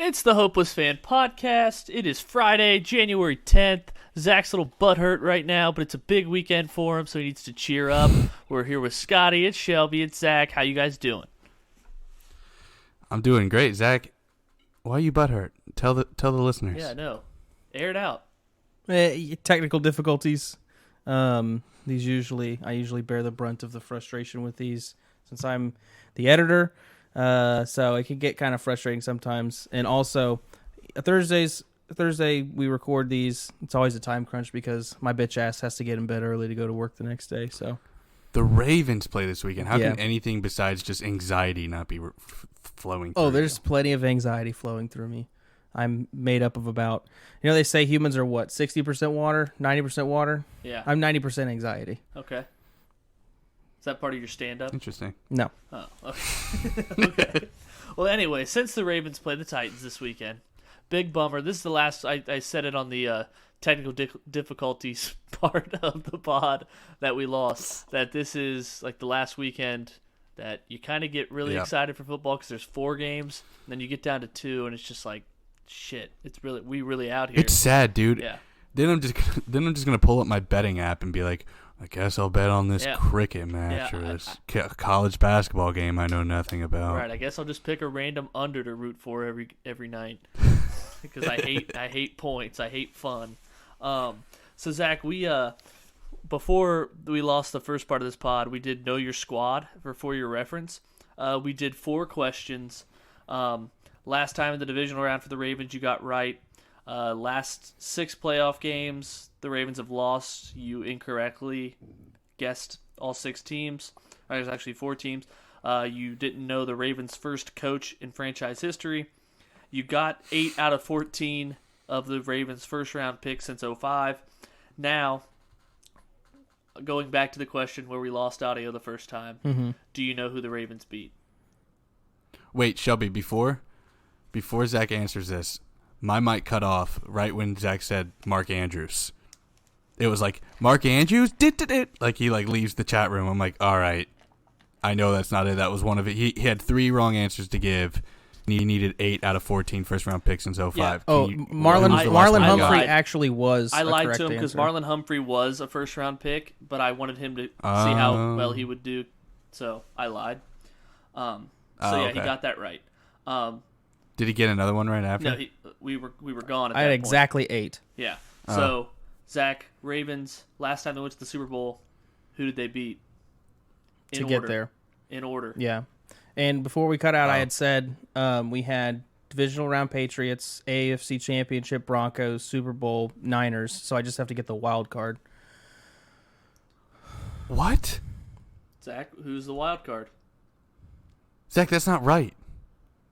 It's the Hopeless Fan Podcast. It is Friday, January 10th. Zach's a little butthurt right now, but it's a big weekend for him, so he needs to cheer up. We're here with Scotty, it's Shelby, it's Zach. How you guys doing? I'm doing great, Zach. Why are you butthurt? Tell the listeners. Yeah, no. Air it out. Technical difficulties. I usually bear the brunt of the frustration with these since I'm the editor. So it can get kind of frustrating sometimes. And also, Thursday we record these. It's always a time crunch because my bitch ass has to get in bed early to go to work the next day. So the Ravens play this weekend. How Yeah. can anything besides just anxiety not be flowing through? Oh, there's plenty of anxiety flowing through me. I'm made up of about, they say humans are what, 60% water, 90% water? Yeah. I'm 90% anxiety. Okay. Is that part of your stand-up? Interesting. No. Oh, okay. Okay. Well, anyway, since the Ravens play the Titans this weekend, big bummer. This is the last, I said it on the technical difficulties part of the pod that we lost, that this is like the last weekend that you kind of get really excited for football because there's 4 games, and then you get down to 2, and it's just like, shit, we really out here. It's sad, dude. Yeah. Then I'm just gonna pull up my betting app and be like, I guess I'll bet on this cricket match or this college basketball game I know nothing about. Right, I guess I'll just pick a random under to root for every night because I hate points. I hate fun. So Zach, we before we lost the first part of this pod, we did Know Your Squad for your reference. We did 4 questions. Last time in the divisional round for the Ravens, you got right. Last 6 playoff games, the Ravens have lost. You incorrectly guessed all 6 teams. There's actually 4 teams. You didn't know the Ravens' first coach in franchise history. You got 8 out of 14 of the Ravens' first-round picks since 2005. Now, going back to the question where we lost audio the first time, do you know who the Ravens beat? Wait, Shelby, before Zach answers this, my mic cut off right when Zach said Mark Andrews. It was like, Mark Andrews? Like, he leaves the chat room. I'm like, all right, I know that's not it. That was one of it. He had 3 wrong answers to give, and he needed 8 out of 14 first-round picks in 2005. Yeah. Marlon Humphrey actually was I a lied correct to him because answer. Marlon Humphrey was a first-round pick, but I wanted him to see how well he would do, so I lied. He got that right. Did he get another one right after? No, we were gone at I that had point. exactly 8. Yeah. So, Zach, Ravens, last time they went to the Super Bowl, who did they beat? To get there. In order. Yeah. And before we cut out, I had said we had divisional round Patriots, AFC Championship Broncos, Super Bowl Niners, so I just have to get the wild card. What? Zach, who's the wild card? Zach, that's not right.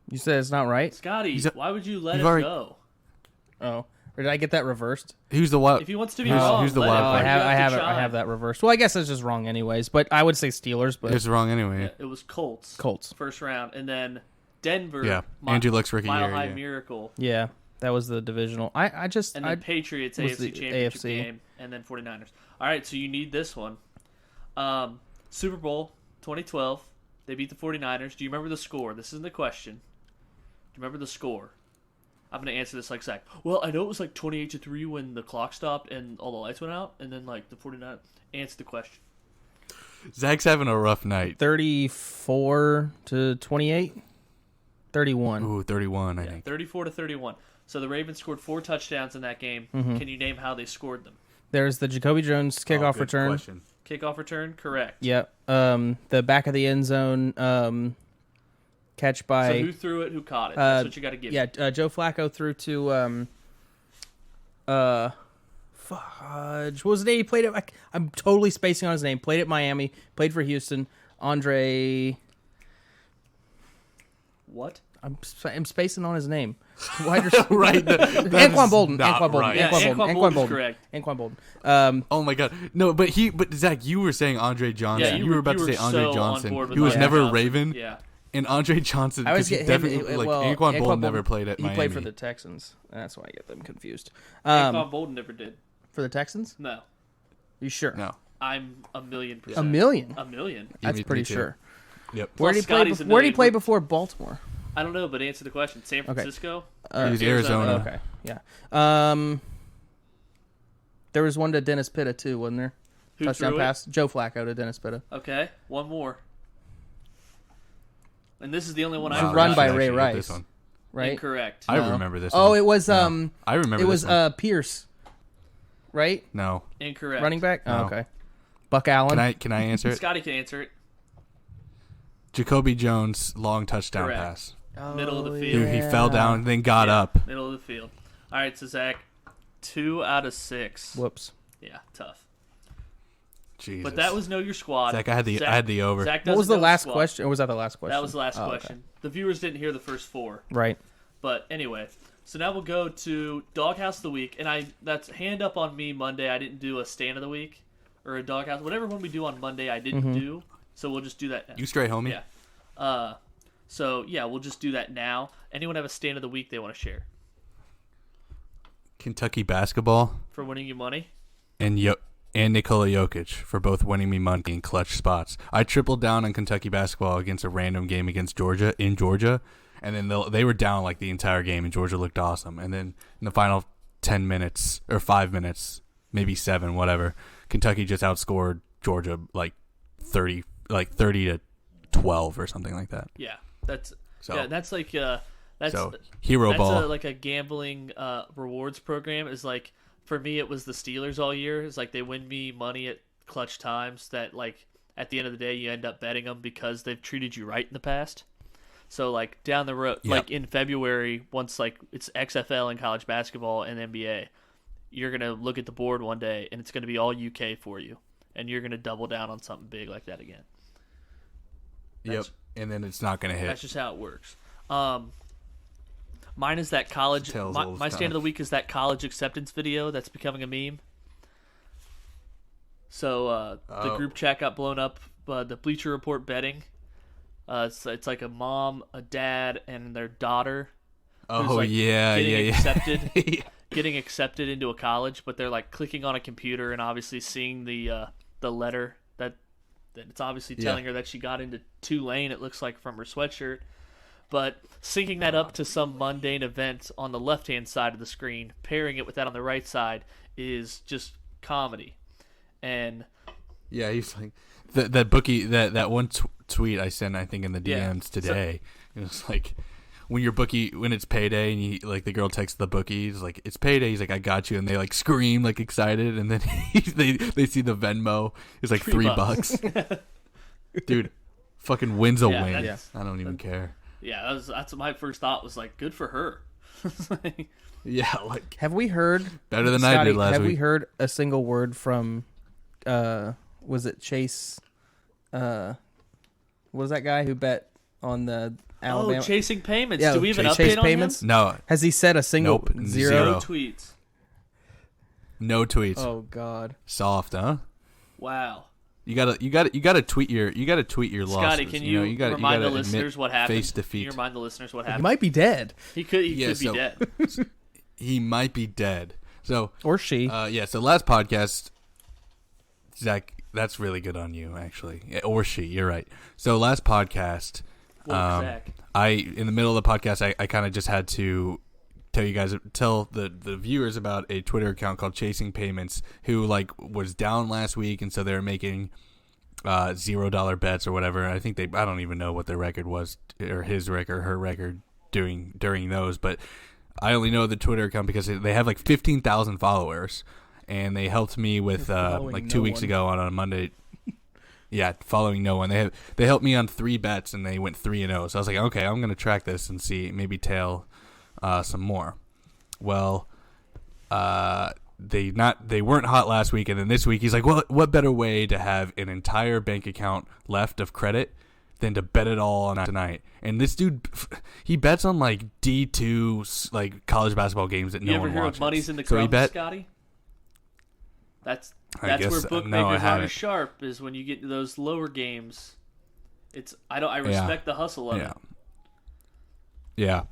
You said it's not right? Scotty, why would you let him go? Oh. Or did I get that reversed? Who's the wild? If he wants to be wrong, who's the let wild him. card? I have that reversed. Well, I guess it's just wrong anyways, but I would say Steelers, but It's wrong anyway. Yeah, it was Colts. Colts. First round. And then Denver. Yeah. Andrew Luck's rookie Mile year. High Yeah. Miracle. Yeah, that was the divisional. And then Patriots was AFC the Championship AFC. game. And then 49ers. All right, so you need this one. Super Bowl 2012. They beat the 49ers. Do you remember the score? This isn't the question. Do you remember the score? I'm going to answer this like Zach. Well, I know it was like 28-3 when the clock stopped and all the lights went out. And then like the 49ers. Answer the question. Zach's having a rough night. 34-28? 31. Ooh, 31, I think. 34-31. So the Ravens scored 4 touchdowns in that game. Can you name how they scored them? There's the Jacoby Jones kickoff Good return. question. Kickoff return? Correct. Yep. The back of the end zone catch by... So who threw it? Who caught it? That's what you got to give me. Joe Flacco threw to... Fudge. What was his name? He played it... I'm totally spacing on his name. Played at Miami. Played for Houston. Andre... What? I'm spacing on his name. Right. Anquan Bolden. Anquan Bolden. Anquan Bolden's correct. Anquan Bolden. Oh my God! No, but Zach, you were saying Andre Johnson. Yeah, you were about to say Andre so Johnson, on board with who was Andre never a Johnson. Raven. Yeah. And Andre Johnson, I always because get him. Anquan Bolden never played at He Miami. played for the Texans. That's why I get them confused. Anquan Bolden never did. For the Texans? No. You sure? No. I'm 1,000,000%. A million? A million. Yeah, That's me pretty too. sure. Yep. Where did he play? Where did he play before Baltimore? I don't know, but answer the question. San Francisco? It was Arizona. Okay, yeah. There was one to Dennis Pitta too, wasn't there? Who Touchdown threw it? pass. Joe Flacco to Dennis Pitta. Okay, one more. And this is the only one Wow, I run by actually Ray get Rice. This one. Right? Incorrect. I No. remember this Oh, one. it was No. I remember it was this one. Pierce. Right? No. Incorrect. Running back? No. Oh, okay. Buck Allen. Can I answer it? Scotty can answer it. Jacoby Jones long touchdown Correct. pass. Middle of the He, field. he fell down, then got Yeah, up. Middle of the field. All right, so Zach, 2 out of 6. Whoops. Yeah, tough. Jesus. But that was Know Your Squad. Zach, I had the over. Zach What was doesn't the know last squad. question? Or was that the last question? That was the last Oh, okay. question. The viewers didn't hear the first 4. Right. But anyway, so now we'll go to Doghouse of the Week. And that's hand up on me Monday. I didn't do a stand of the week or a Doghouse. Whatever one we do on Monday, I didn't do. So we'll just do that now. You straight, homie. Yeah. So, yeah, we'll just do that now. Anyone have a stand of the week they want to share Kentucky basketball for winning you money? and Nikola Jokic for both winning me money in clutch spots. I tripled down on Kentucky basketball against a random game against Georgia in Georgia, and then they were down like the entire game, and Georgia looked awesome. And then in the final 10 minutes or 5 minutes, maybe 7, whatever, Kentucky just outscored Georgia like 30 to 12 or something like that. Yeah. That's like that's So hero that's ball. like a gambling rewards program. Is like for me it was the Steelers all year. It's like they win me money at clutch times that like at the end of the day you end up betting them because they've treated you right in the past. So like down the road, Yep. like in February, once like it's XFL and college basketball and NBA, you're gonna look at the board one day and it's gonna be all UK for you, and you're gonna double down on something big like that again. Yep. And then it's not going to hit. That's just how it works. Mine is that college. Tells My, all the my stand of the stuff. week is that college acceptance video that's becoming a meme. So the Oh. group chat got blown up. The Bleacher Report betting. So it's like a mom, a dad, and their daughter. who's, Oh like, yeah, getting yeah. accepted, getting accepted into a college, but they're like clicking on a computer and obviously seeing the letter that it's obviously telling her that she got into Tulane. It looks like from her sweatshirt. But syncing that up to some mundane event on the left-hand side of the screen, pairing it with that on the right side, is just comedy. And Yeah, he's like that bookie that one tweet I sent I think in the Yeah. DMs today. It was like when it's payday and you like the girl texts the bookie, he's like it's payday. He's like I got you, and they like scream like excited, and then they see the Venmo. It's like $3. Dude, fucking wins a Yeah, win. that's- I don't even care. yeah, that's what my first thought was like. Good for her. Yeah, like Have we heard better than I Scotty, did last have week. we heard a single word from was it Chase what was that guy who bet on the Alabama? Oh, chasing payments. Yeah, Do we have an Chase update on Payments? him? No, Has he said a single Nope, zero? zero. No tweets. no tweets. Oh God. Soft, huh? Wow. You gotta tweet your losses. Scotty, can you, gotta remind the admit listeners what happened? Face defeat. Can you remind the listeners what He happened? might be dead. He could Yeah, be so- dead. He might be dead. So Or she. yeah. So last podcast, Zach, that's really good on you actually, Yeah, or she. You're right. So last podcast, Well, Zach. in the middle of the podcast, I kind of just had to tell the viewers about a Twitter account called Chasing Payments, who like was down last week, and so they were making $0 bets or whatever. I think I don't even know what their record was, or his record, her record during those, but I only know the Twitter account because they have like 15,000 followers, and they helped me with Following like 2 no weeks one. ago on a Monday. Yeah, following no one. They helped me on 3 bets, and they went 3-0. So I was like, okay, I'm gonna track this and see, maybe tail some more. Well, they weren't hot last week, and then this week he's like, well, what better way to have an entire bank account left of credit than to bet it all on tonight? And this dude, he bets on like D2 like college basketball games that You no ever one hear watches. of money's in the So he crumbs, bet. Scotty? That's I guess, where no, I bookmakers aren't haven't. as sharp is when you get to those lower games. I respect the hustle of Yeah. it. Yeah.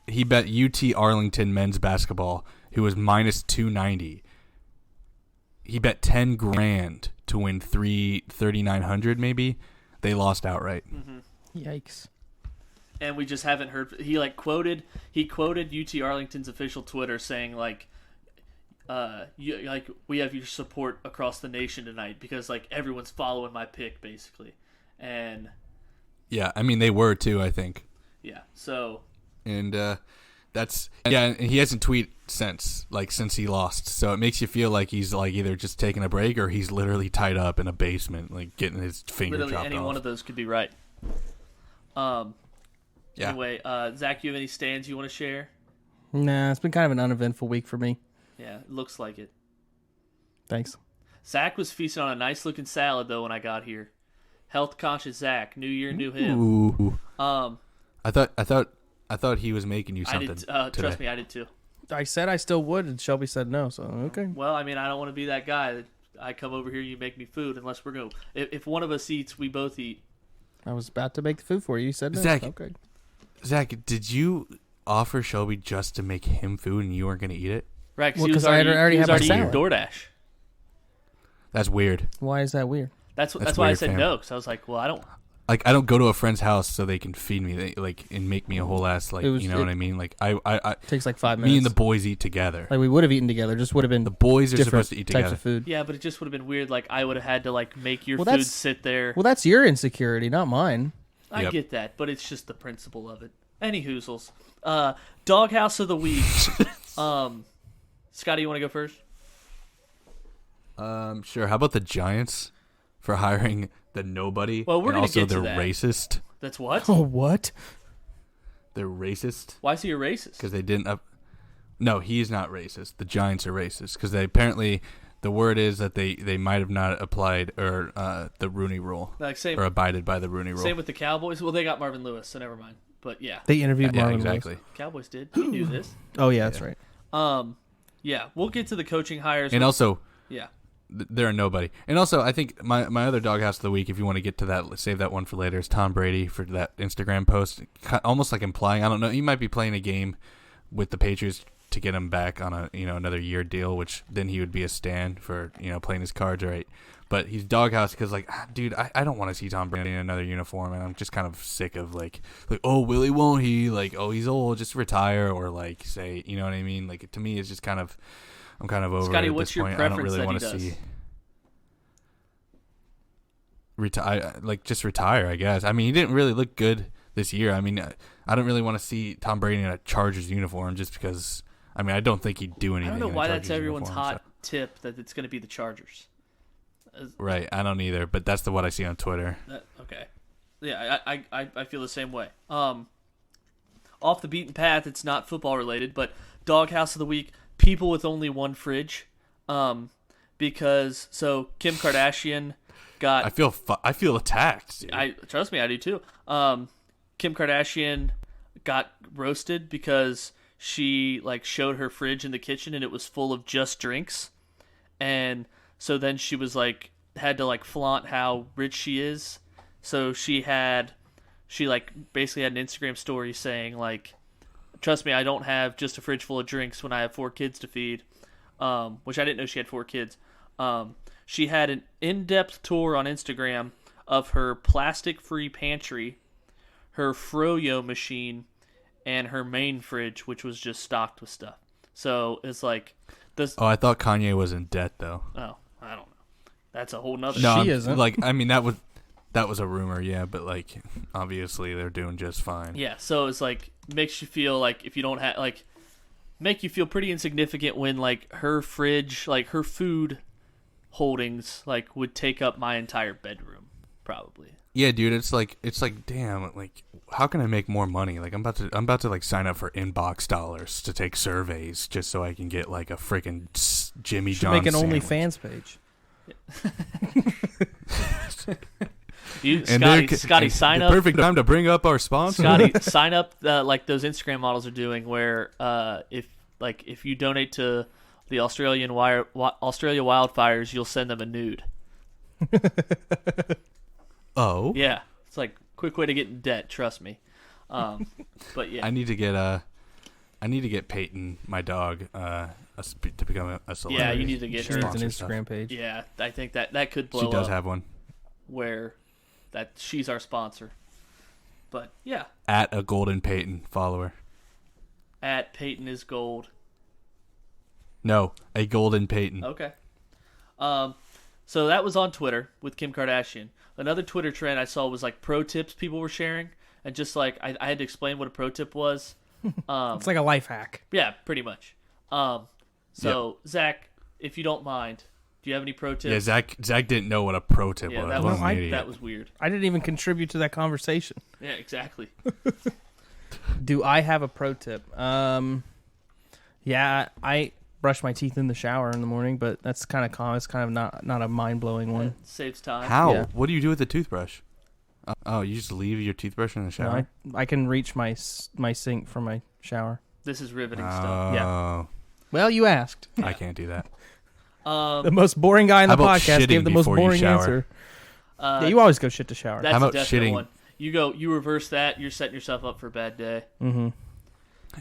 He bet UT Arlington men's basketball, who was minus 290. He bet 10 grand to win 3,900 maybe. They lost outright. Yikes. and we just haven't heard. He quoted UT Arlington's official Twitter saying we have your support across the nation tonight because everyone's following my pick basically, and Yeah, I mean they were too. I think. yeah, so And and he hasn't tweeted since he lost. So it makes you feel like he's either just taking a break or he's literally tied up in a basement, getting his finger literally chopped any off. one of those could be right. Yeah. Anyway, Zach, you have any stands you want to share? Nah, it's been kind of an uneventful week for me. Yeah, it looks like it. Thanks. Zach was feasting on a nice looking salad though when I got here. Health conscious Zach, new year, new him. Ooh. Um, I thought he was making you I something. did. today. Trust me, I did too. I said I still would, and Shelby said no. So okay. Well, I mean, I don't want to be that guy that I come over here, you make me food, unless we're going. If one of us eats, we both eat. I was about to make the food for you. You said no. Zach. Okay. Zach, did you offer Shelby just to make him food and you weren't going to eat it? Right, because Well, he was 'cause I already he was had my already eating salad. DoorDash. That's weird. Why is that weird? That's That's why I weird, said fam. no, because I was like, well, I don't. I don't go to a friend's house so they can feed me, and make me a whole ass, It was- you know what I mean? I It takes like 5 minutes. me and the boys eat together. Like we would have eaten together, just would have been The boys are different supposed to eat types together. of food. Yeah, but it just would have been weird. I would have had to make your Well, food that's- sit there. Well, that's your insecurity, not mine. I Yep. get that, but it's just the principle of it. Any hoozles. Doghouse of the week. Scotty, you want to go first? Sure. How about the Giants for hiring the nobody? Well, we're and gonna also get to they're that. racist. That's what? Oh, what? They're racist Why is he a racist? because they didn't up. No, he's not racist. The Giants are racist because they apparently. The word is that they might have not applied or the Rooney Rule Same, or abided by the Rooney Rule. same with the Cowboys. Well, they got Marvin Lewis, so never mind. But yeah, They interviewed yeah, Marvin Lewis. exactly. Cowboys did. He knew this. Oh yeah, that's right. Yeah, we'll get to the coaching hires. And also, yeah, they're a nobody. And also, I think my other doghouse of the week, if you want to get to that, save that one for later, is Tom Brady for that Instagram post. Almost like implying, I don't know, he might be playing a game with the Patriots to get him back on a another year deal, which then he would be a stand for playing his cards right. But he's doghouse because dude, I don't want to see Tom Brady in another uniform, and I'm just kind of sick of oh, will he, won't he, oh, he's old, just retire, or say, you know what I mean? To me, it's just kind of, I'm kind of over Scotty, it at what's this your point. I don't preference really that want he to does? see retire, just retire, I guess. I mean, he didn't really look good this year. I mean, I don't really want to see Tom Brady in a Chargers uniform just because. I mean, I don't think he'd do I anything. don't know in a why that's Chargers everyone's uniform, hot tip that it's going to be the Chargers. Right, I don't either, but that's what I see on Twitter. Okay, yeah, I feel the same way. Off the beaten path, it's not football related, but doghouse of the week: people with only one fridge. Because Kim Kardashian got. I feel attacked. Dude. Trust me, I do too. Kim Kardashian got roasted because she showed her fridge in the kitchen and it was full of just drinks, and so then she was had to flaunt how rich she is. So she basically had an Instagram story saying trust me, I don't have just a fridge full of drinks when I have 4 kids to feed. Which I didn't know she had 4 kids. She had an in-depth tour on Instagram of her plastic-free pantry, her Froyo machine, and her main fridge, which was just stocked with stuff. So it's this. Oh, I thought Kanye was in debt though. Oh, I don't know. That's a whole nother. No, She isn't. I mean, that was a rumor, yeah, but obviously they're doing just fine. Yeah. So it's makes you feel if you don't have make you feel pretty insignificant when her fridge, her food holdings would take up my entire bedroom probably. Yeah, dude, it's damn, how can I make more money? I'm about to sign up for Inbox Dollars to take surveys just so I can get a freaking Jimmy Should John's make an sandwich. OnlyFans page. Scotty, sign the up. Perfect time to bring up our sponsor. Scotty, sign up those Instagram models are doing, where if you donate to the Australia wildfires, you'll send them a nude. Oh, Yeah, it's quick way to get in debt. Trust me. But yeah, I need to get Peyton, my dog, to become a celebrity. yeah, you need to get She her. needs an Sponsor Instagram page. Yeah, I think that could blow She does up. have one. Where that she's our sponsor. But yeah, At a Golden Peyton follower. at Peyton is gold. No, a Golden Peyton. Okay. So that was on Twitter with Kim Kardashian. Another Twitter trend I saw was like pro tips people were sharing, and just like I had to explain what a pro tip was. It's like a life hack. Yeah, pretty much. Zach, if you don't mind, do you have any pro tips? Yeah, Zach didn't know what a pro tip Yeah, was. that What was an idiot. that was weird. I didn't even contribute to that conversation. Yeah, exactly. Do I have a pro tip? Yeah, I brush my teeth in the shower in the morning, but that's kind of common. It's kind of not a mind-blowing one. It saves time. How? Yeah. What do you do with the toothbrush? Oh, you just leave your toothbrush in the No, shower? I can reach my sink from my shower. This is riveting Oh, stuff. Well, you asked. I can't do that. The most boring guy in How the about podcast shitting gave the most before you boring shower? answer. Yeah, you always go shit to shower. That's How a about definite shitting? one. You reverse that, you're setting yourself up for a bad day. Mm-hmm.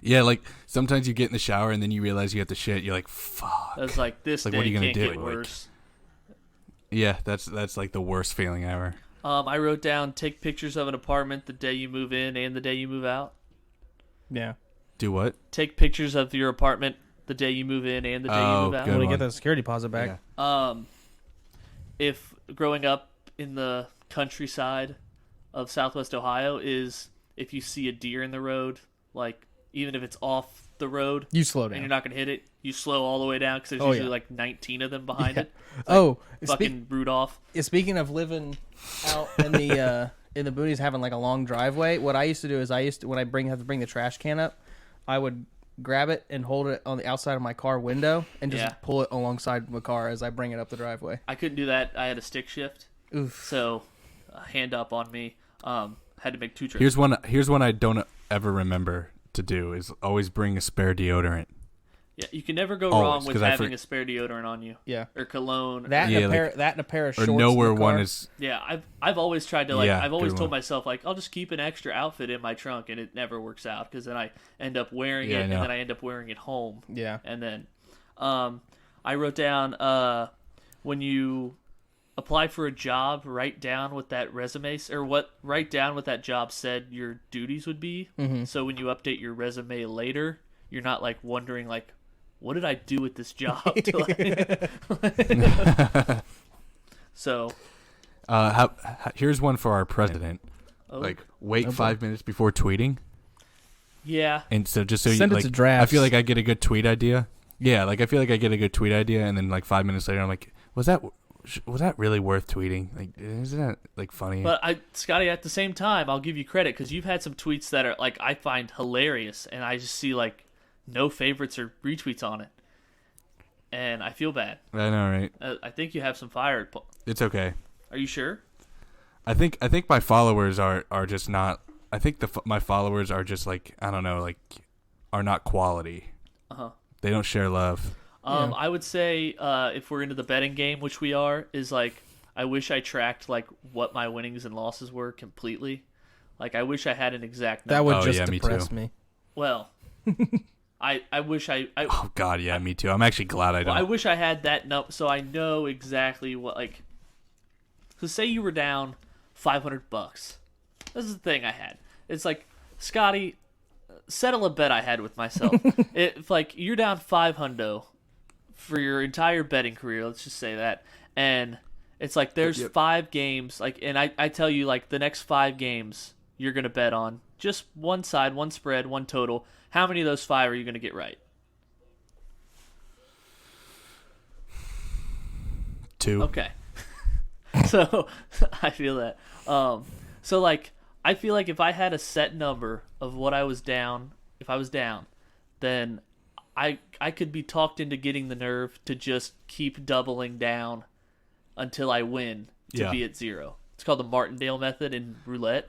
Yeah, like sometimes you get in the shower and then you realize you have to shit. You're like, fuck. I was like, this Like, day what are you gonna can't do? get Like- worse. Yeah, that's like the worst feeling ever. I wrote down take pictures of an apartment the day you move in and the day you move out. Yeah. Do what? Take pictures of your apartment the day you move in and the day you move out. good When we one. get the security deposit back. Yeah. If growing up in the countryside of Southwest Ohio is if you see a deer in the road, like even if it's off the road You slow and you're down. not gonna hit it, you slow all the way down because there's Oh, usually yeah. like 19 of them behind it. Oh, Fucking Rudolph. speaking of living out in the boonies, having like a long driveway, what I used to do is when I have to bring the trash can up, I would grab it and hold it on the outside of my car window and just Yeah. pull it alongside my car as I bring it up the driveway. I couldn't do that. I had a stick shift, Oof. so hand up on me. Had to make 2 trips. Here's one I don't ever remember to do is always bring a spare deodorant. Yeah, you can never go Always, wrong with 'cause I having for- a spare deodorant on you Yeah. or cologne. That Yeah, and like- that and a pair of Or shorts. nowhere in the one car. is. Yeah, I've always tried to Yeah, I've always good told one. myself like I'll just keep an extra outfit in my trunk, and it never works out because then I end up wearing Yeah, I it, and know. then I end up wearing it home, Yeah. and then I wrote down when you apply for a job, write down what that resume write down what that job said your duties would be. Mm-hmm. So when you update your resume later, you're not like wondering like, what did I do with this job? So, Here's one for our president. oh, Like, wait Oh, boy. 5 minutes before tweeting, yeah, and so just so Send you it to like, drafts. I feel like I get a good tweet idea. Yeah, like I feel like I get a good tweet idea, and then like 5 minutes later, I'm like, was that really worth tweeting? Like, isn't that like funny? but Scotty, at the same time, I'll give you credit because you've had some tweets that are like I find hilarious, and I just see like no favorites or retweets on it, and I feel bad. I know, right? I think you have some fire. It's okay. Are you sure? I think my followers are just not. I think my followers are just like, I don't know, like are not quality. Uh-huh. They don't share love. Yeah. I would say if we're into the betting game, which we are, is like I wish I tracked like what my winnings and losses were completely. Like I wish I had an exact number. That would Oh, just yeah, me depress too. me. Well, I wish I Oh God, yeah, me too. I'm actually glad I don't. well, I wish I had that number so I know exactly what like. So say you were down $500. This is the thing I had. It's like Scotty, settle a bet I had with myself. If like you're down $500 for your entire betting career, let's just say that, and it's like there's 5 games, like, and I tell you like the next 5 games you're gonna bet on just one side, one spread, one total. How many of those 5 are you gonna get right? 2. Okay. So I feel that. So like I feel like if I had a set number of what I was down, if I was down, then I could be talked into getting the nerve to just keep doubling down until I win to Yeah. be at 0. It's called the Martindale method in roulette.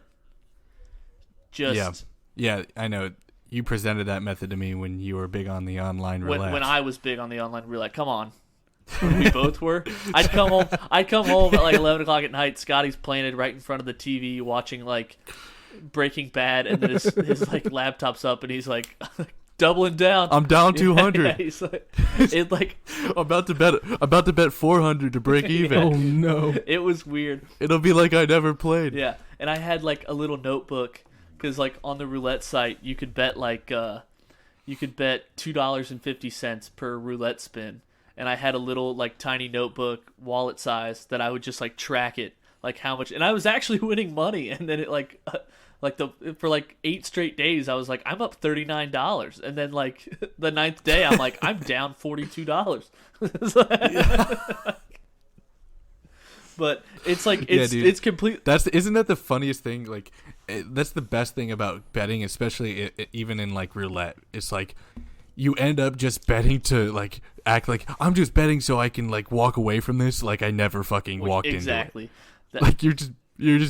Just Yeah, I know. You presented that method to me when you were big on the online roulette. when I was big on the online roulette. Come on. When we both were. I'd come home at like 11 o'clock at night. Scotty's playing it right in front of the TV, watching like Breaking Bad, and then his like laptop's up, and he's like doubling down. I'm down Yeah, 200. he's like, it like I'm about to bet 400 to break even. Oh no. it was weird. It'll be like I never played. Yeah, and I had like a little notebook, because like on the roulette site you could bet $2.50 per roulette spin, and I had a little like tiny notebook wallet size that I would just like track it like how much, and I was actually winning money, and then it for like 8 straight days I was like I'm up $39, and then like the 9th day I'm like I'm down $42. But it's like it's complete. Isn't that the funniest thing? Like, that's the best thing about betting, especially even in like roulette. It's like you end up just betting to like act like I'm just betting so I can like walk away from this like I never fucking walked exactly. into it. Like you're just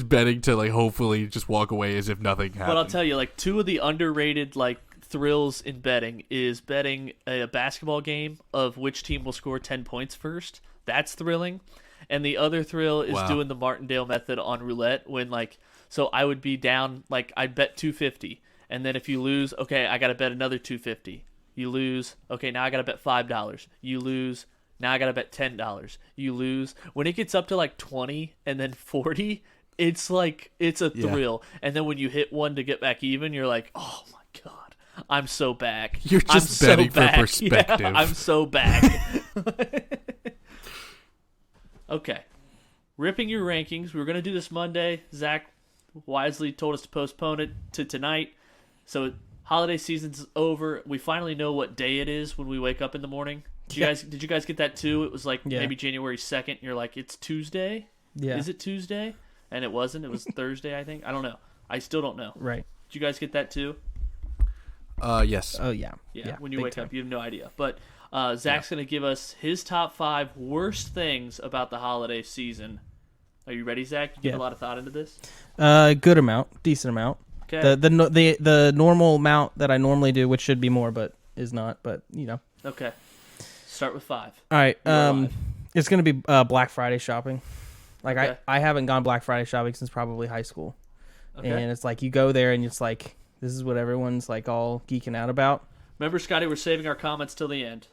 betting to like hopefully just walk away as if nothing happened. But I'll tell you, like 2 of the underrated like thrills in betting is betting a basketball game of which team will score 10 points first. That's thrilling. And the other thrill is doing the Martindale method on roulette when like, so I would be down, like I'd bet $2.50, and then if you lose, okay, I got to bet another $2.50. You lose, okay, now I got to bet $5. You lose, now I got to bet $10. You lose. When it gets up to like 20 and then 40, it's like, it's a thrill. And then when you hit one to get back even, you're like, oh my God, I'm so back. You're just betting for perspective. Yeah, I'm so back. Okay. Ripping your rankings. We were going to do this Monday. Zach wisely told us to postpone it to tonight. So holiday season's over. We finally know what day it is when we wake up in the morning. Did you guys get that too? It was like maybe January 2nd. You're like, it's Tuesday? Yeah. Is it Tuesday? And it wasn't. It was Thursday, I think. I don't know. I still don't know. Right. Did you guys get that too? Yes. Oh, yeah. Yeah, when you wake up, you have no idea. But Zach's going to give us his top 5 worst things about the holiday season. Are you ready, Zach? You give a lot of thought into this? Good amount. Decent amount. Okay. The normal amount that I normally do, which should be more, but is not. But, you know. Okay. Start with 5. All right. It's going to be Black Friday shopping. Like, okay. I haven't gone Black Friday shopping since probably high school. Okay. And it's like you go there and it's like, this is what everyone's like all geeking out about. Remember, Scotty, we're saving our comments till the end.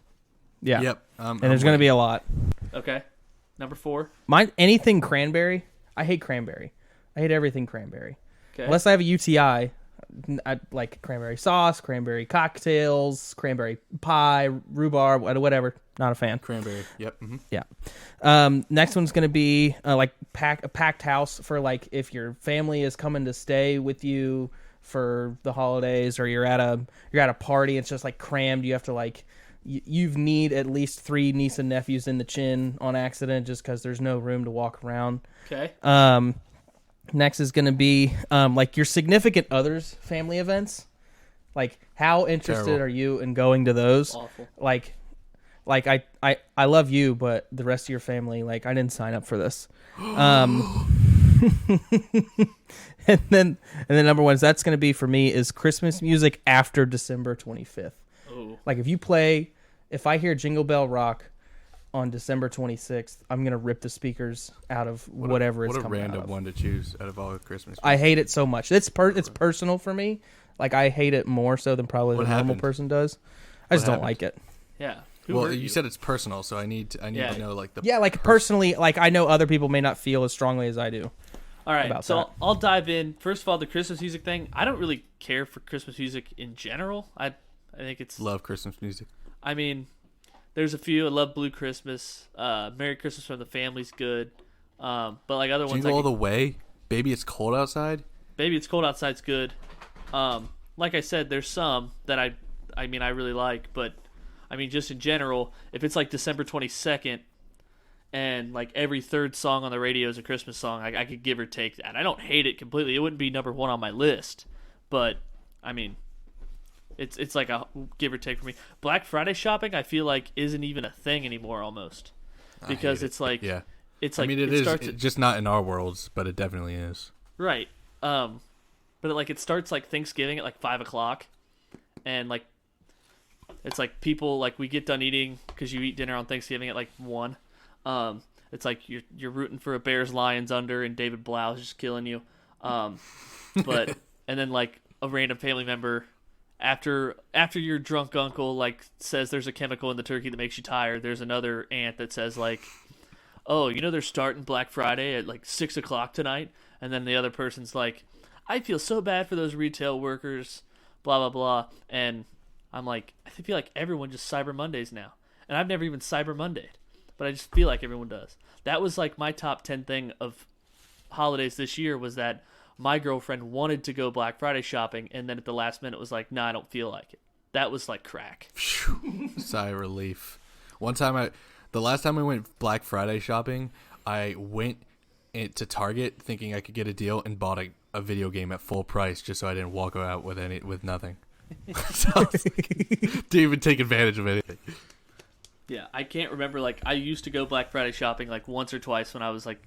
Yeah. Yep. And there's going to be a lot. Okay. Number 4. Anything cranberry. I hate cranberry. I hate everything cranberry. Okay. Unless I have a UTI, I like cranberry sauce, cranberry cocktails, cranberry pie, rhubarb, whatever. Not a fan. Cranberry. Yep. Mm-hmm. Yeah. Next one's going to be like a packed house for like if your family is coming to stay with you for the holidays, or you're at a party. It's just like crammed. You have to like you need at least 3 niece and nephews in the chin on accident just because there's no room to walk around. Okay. Next is going to be like your significant other's family events. Like how interested Terrible. are you in going to those? Awful. Like I love you, but the rest of your family, like I didn't sign up for this. And then number 1 is that's going to be for me is Christmas music after December 25th. Oh. Like if I hear Jingle Bell Rock on December 26th, I'm going to rip the speakers out of whatever it's coming out of. What a random one to choose out of all of Christmas. I hate it so much. It's personal for me. Like I hate it more so than probably the normal person does. I just don't like it. Yeah. Well, you said it's personal, so I need to know like the like personally, like I know other people may not feel as strongly as I do. All right, so I'll dive in. First of all, the Christmas music thing. I don't really care for Christmas music in general. I think it's love Christmas music. I mean, there's a few. I love Blue Christmas. Merry Christmas from the Family's good. But like other ones, Jingle All the Way. Baby, It's Cold Outside. Baby, It's Cold Outside's good. Like I said, there's some that I mean I really like, but I mean just in general, if it's like December 22nd. And like every third song on the radio is a Christmas song, I could give or take that. I don't hate it completely. It wouldn't be number 1 on my list, but I mean, it's like a give or take for me. Black Friday shopping, I feel like isn't even a thing anymore almost, because it's like it's like I mean it is just not in our worlds, but it definitely is. Right. But it starts like Thanksgiving at like 5:00, and like it's like people like we get done eating because you eat dinner on Thanksgiving at like 1. It's like you're rooting for a Bears Lions under and David Blau is just killing you. But and then like a random family member after your drunk uncle like says there's a chemical in the turkey that makes you tired, there's another aunt that says like, oh, they're starting Black Friday at like 6:00 tonight, and then the other person's like, I feel so bad for those retail workers, blah, blah, blah. And I'm like, I feel like everyone just Cyber Mondays now. And I've never even Cyber Mondayed, but I just feel like everyone does. That was like my top 10 thing of holidays this year was that my girlfriend wanted to go Black Friday shopping, and then at the last minute was like, "No, I don't feel like it." That was like crack. Sigh of relief. The last time I went Black Friday shopping, I went to Target thinking I could get a deal and bought a video game at full price just so I didn't walk out with nothing. So, didn't even take advantage of anything. Yeah, I can't remember. Like, I used to go Black Friday shopping like once or twice when I was like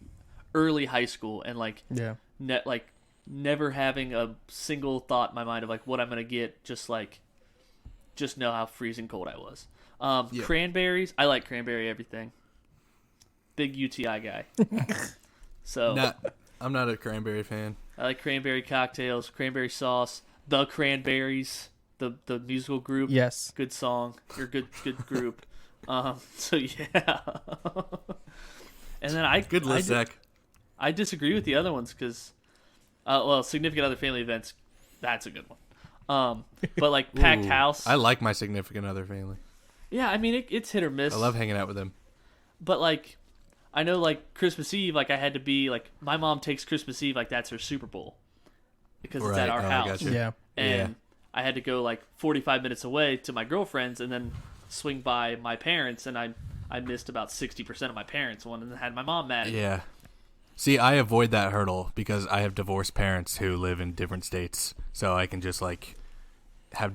early high school, and like never having a single thought in my mind of like what I'm gonna get. Just know how freezing cold I was. Cranberries. I like cranberry everything. Big UTI guy. So I'm not a cranberry fan. I like cranberry cocktails, cranberry sauce, the Cranberries, the musical group. Yes. Good song. You're good group. So yeah. And then Good list, Zach. I disagree with the other ones because, significant other family events, that's a good one. But like packed house. I like my significant other family. Yeah, I mean it's hit or miss. I love hanging out with them. But like, I know like Christmas Eve, like I had to be like my mom takes Christmas Eve like that's her Super Bowl because it's at our house. Gotcha. Yeah. And I had to go like 45 minutes away to my girlfriend's and then swing by my parents, and I missed about 60% of my parents one and then had my mom mad at me. Yeah. See, I avoid that hurdle because I have divorced parents who live in different states, so I can just like I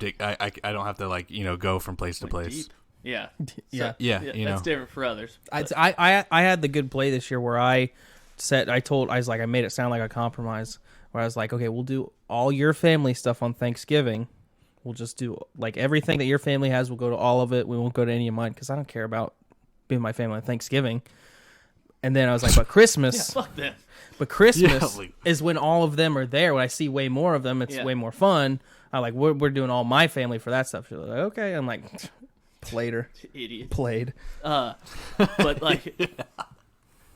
don't have to like go from place to place. Deep. Yeah. Yeah. Yeah, that's different for others. I had the good play this year where I made it sound like a compromise where I was like, okay, we'll do all your family stuff on Thanksgiving. We'll just do like everything that your family has. We'll go to all of it. We won't go to any of mine because I don't care about being my family on Thanksgiving. And then I was like, but Christmas, Fuck them. but Christmas is when all of them are there. When I see way more of them, it's way more fun. I like we're doing all my family for that stuff. She's like, okay. I'm like, played her, Idiot. played. But like,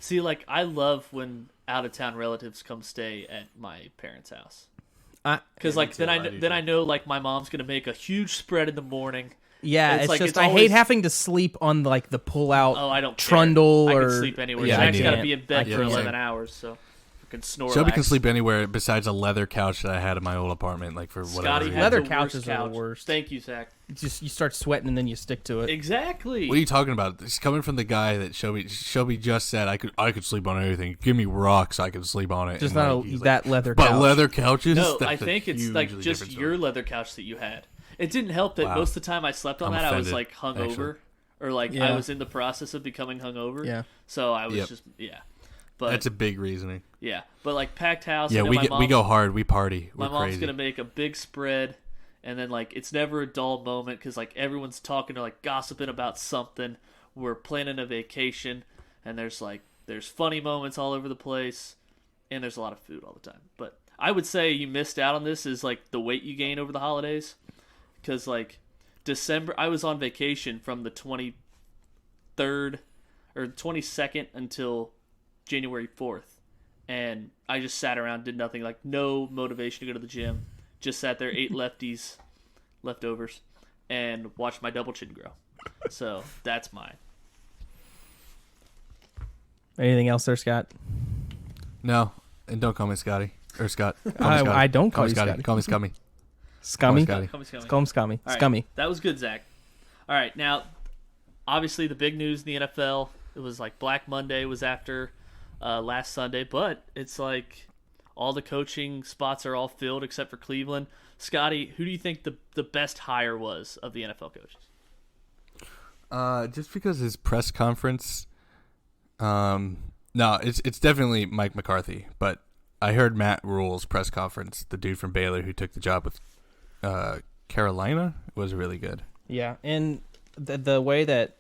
see, like I love when out of town relatives come stay at my parents' house. Because like then I know like my mom's gonna make a huge spread in the morning. Yeah, it's like, just it's I always, hate having to sleep on like the pull out. Oh, I don't trundle care. or I can sleep anywhere. Yeah, Zach's I got to can't. be in bed I for can't. 11 hours, so I can snore. Shelby can sleep anywhere besides a leather couch that I had in my old apartment, like for whatever. Scotty reason. had Leather the couches worst are the couch. worst. Thank you, Zach. You start sweating and then you stick to it. Exactly. What are you talking about? It's coming from the guy that Shelby just said I could sleep on anything. Give me rocks, I could sleep on it. Just And, not he's that leather But couch. leather couches? No, That's I a think it's hugely like just different your story. leather couch that you had. It didn't help that Wow. most of the time I slept on I'm that, I was offended, like hungover. actually. Or like Yeah. I was in the process of becoming hungover. Yeah. So I was Yep. just, But That's a big reasoning. yeah. But like packed house. Yeah, I know we my we go hard. We party. We're My mom's crazy. gonna make a big spread, and then like it's never a dull moment because like everyone's talking or like gossiping about something. We're planning a vacation, and there's funny moments all over the place, and there's a lot of food all the time. But I would say you missed out on this is like the weight you gain over the holidays, because like December I was on vacation from the 23rd or 22nd until January 4th. And I just sat around, did nothing, like no motivation to go to the gym. Just sat there, ate leftovers, and watched my double chin grow. So that's mine. Anything else there, Scott? No, and don't call me Scotty or Scott. Call me Scotty. I don't call me you Scotty. Call me Scummy. Scummy? Scotty. Call me Scummy. Call him Scummy. All right, Scummy. That was good, Zach. All right, now, obviously the big news in the NFL, it was like Black Monday was after last Sunday, but it's like all the coaching spots are all filled except for Cleveland. Scotty, who do you think the best hire was of the NFL coaches? Just because his press conference, no, it's definitely Mike McCarthy. But I heard Matt Rule's press conference, the dude from Baylor who took the job with Carolina, was really good. Yeah, and the way that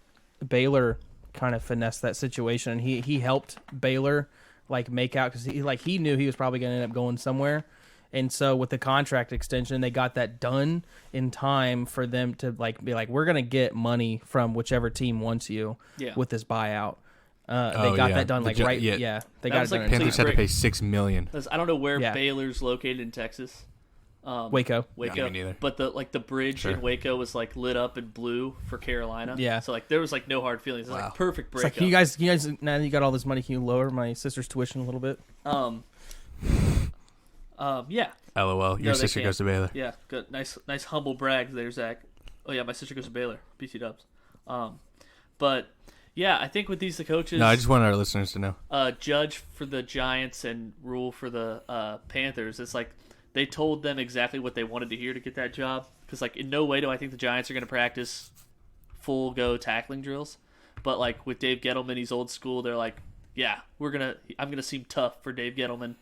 Baylor kind of finessed that situation, and he helped Baylor like make out because he knew he was probably going to end up going somewhere, and so with the contract extension, they got that done in time for them to like be like, we're going to get money from whichever team wants you with this buyout, They got that done The like Gi- right. yeah. Yeah, they That got was it done. like in Panthers time. had to pay $6 million. I don't know where Yeah. Baylor's located in Texas. Waco. Waco. Yeah, me neither. But the bridge Sure. in Waco was like lit up in blue for Carolina. Yeah. So like there was like no hard feelings. It was Wow. like perfect It's breakup. like, you guys, now that you got all this money, can you lower my sister's tuition a little bit? Yeah. LOL. Your they sister can't. goes to Baylor. Yeah, good, nice humble brag there, Zach. Oh yeah, my sister goes to Baylor, BT Dubs. But yeah, I think with these the coaches, No, I just want our listeners to know. Judge for the Giants and Rule for the Panthers. It's like they told them exactly what they wanted to hear to get that job. Because like in no way do I think the Giants are going to practice full go tackling drills. But like with Dave Gettleman, he's old school. They're like, yeah, I'm gonna seem tough for Dave Gettleman.